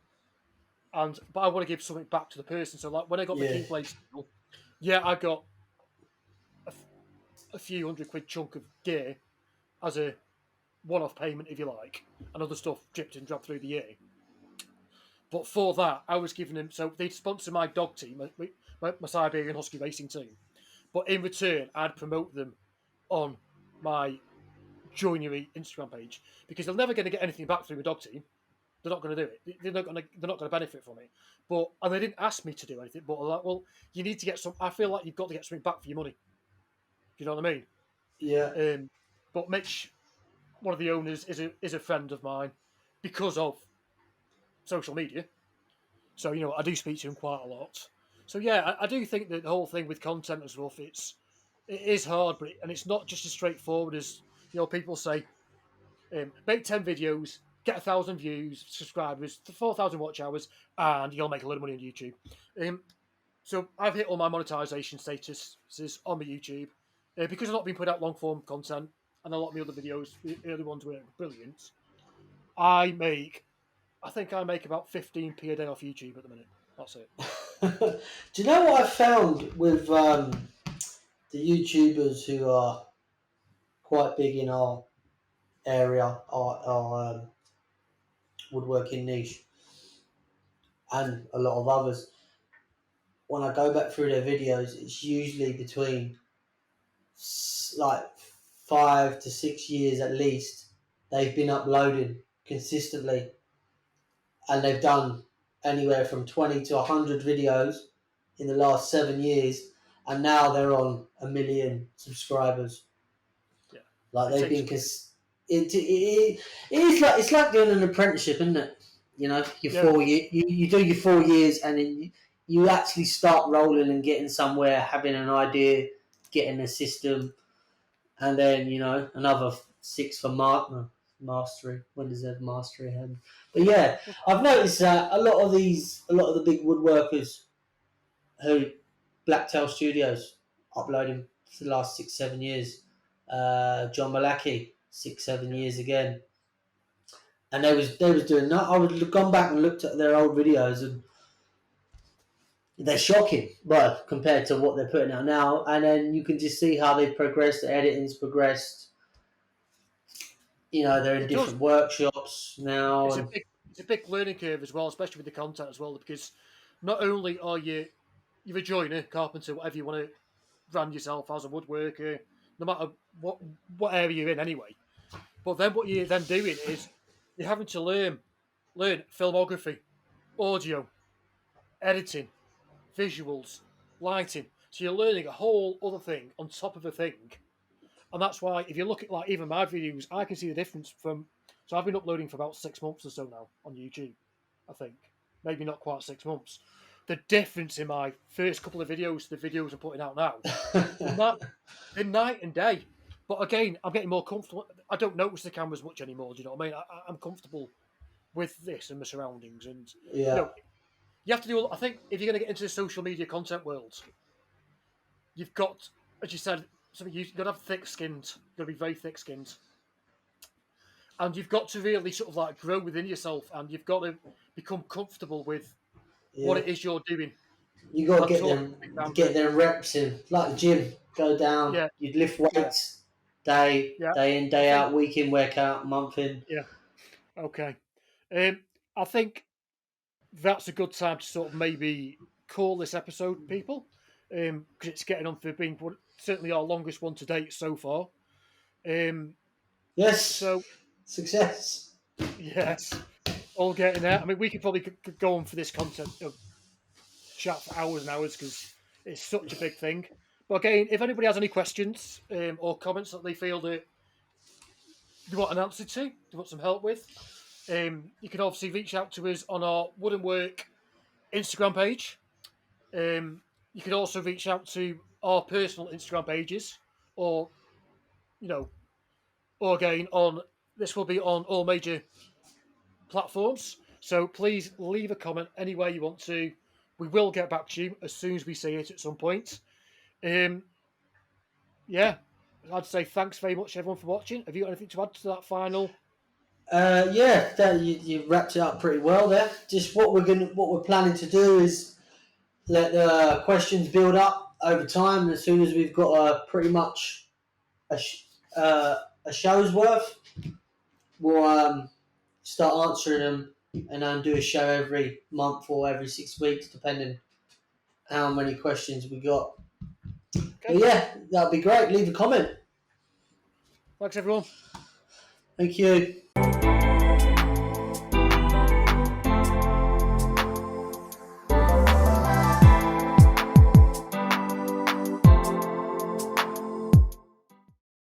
but I want to give something back to the person. So like when I got the Yeah. Keyblade deal, yeah, I got a few £100 chunk of gear as a one-off payment, if you like, and other stuff dripped and dropped through the year. But for that, I was giving them. So they'd sponsor my dog team, my Siberian Husky racing team. But in return, I'd promote them on my joinery Instagram page because they're never going to get anything back through my dog team. They're not going to do it. They're not going to benefit from it. And they didn't ask me to do anything. But I'm like, well, you need to get some. I feel like you've got to get something back for your money. Do you know what I mean? Yeah. But Mitch, one of the owners, is a friend of mine because of social media. So I do speak to him quite a lot. So yeah, I do think that the whole thing with content and stuff, it is hard, and it's not just as straightforward as people say. Make 10 videos, get 1,000 views, subscribers, 4,000 watch hours, and you'll make a lot of money on YouTube. So I've hit all my monetization statuses on my YouTube because I've not been putting out long form content, and a lot of my other videos, the early ones were brilliant. I think I make about 15p a day off YouTube at the minute. That's it. Do you know what I found with the YouTubers who are quite big in our area, our woodworking niche, and a lot of others? When I go back through their videos, it's usually between like 5 to 6 years at least. They've been uploading consistently, and they've done anywhere from 20 to 100 videos in the last 7 years, and now they're on 1 million subscribers. Yeah, Like it they've takes. been, it's like doing an apprenticeship, isn't it? Your Yeah, 4 year, you do your 4 years, and then you actually start rolling and getting somewhere, having an idea, getting a system, and then another 6 for mastery. When does that mastery happen? But yeah, I've noticed that a lot of the big woodworkers who Blacktail Studios uploading for the last 6 7 years. John Maleki 6 7 years again, and they was doing that. I would gone back and looked at their old videos, and they're shocking. Well, compared to what they're putting out now, and then you can just see how they've progressed. The editing's progressed. They're in it does. different workshops now, It's a and big, it's a big learning curve as well, especially with the content as well, because not only are you're a joiner, carpenter, whatever you want to brand yourself as a woodworker, no matter what area you're in anyway. But then what you're then doing is you're having to learn filmography, audio, editing, visuals, lighting. So you're learning a whole other thing on top of a thing. And that's why if you look at like even my videos, I can see the difference from. So I've been uploading for about 6 months or so now on YouTube, I think. Maybe not quite 6 months. The difference in my first couple of videos to the videos I'm putting out now, they're night and day. But again, I'm getting more comfortable. I don't notice the cameras much anymore. Do you know what I mean? I'm comfortable with this and my surroundings. And, you Yeah. know, you have to do, I think, if you're going to get into the social media content world, you've got, as you said, you've got to have thick skinned, you've got to be very thick skinned. And you've got to really sort of like grow within yourself and you've got to become comfortable with what Yeah. it is you're doing You got to and talk get them reps in, like the gym. Go down. Yeah, You'd lift yeah, weights day yeah. in, I day think, out, week in, week out, month in. yeah, okay. I think that's a good time to sort of maybe call this episode, people, because it's getting on for being certainly our longest one to date so far. Yes. So, Success. yes, all getting there. I mean, we could probably could go on for this content chat for hours and hours because it's such a big thing. But again, if anybody has any questions or comments that they feel that they want an answer to, they want some help with, you can obviously reach out to us on our Wooden Work Instagram page. You can also reach out to our personal Instagram pages, or you know, or again on this will be on all major platforms. So please leave a comment anywhere you want to. We will get back to you as soon as we see it at some point. Um, yeah, I'd say thanks very much everyone for watching. Have you got anything to add to that final? Yeah, you wrapped it up pretty well there. Just what we're planning to do is let the questions build up over time. And as soon as we've got pretty much a show's worth, we'll start answering them and then do a show every month or every 6 weeks, depending how many questions we got. But Okay, yeah, that'd be great. Leave a comment. thanks everyone. Thank you.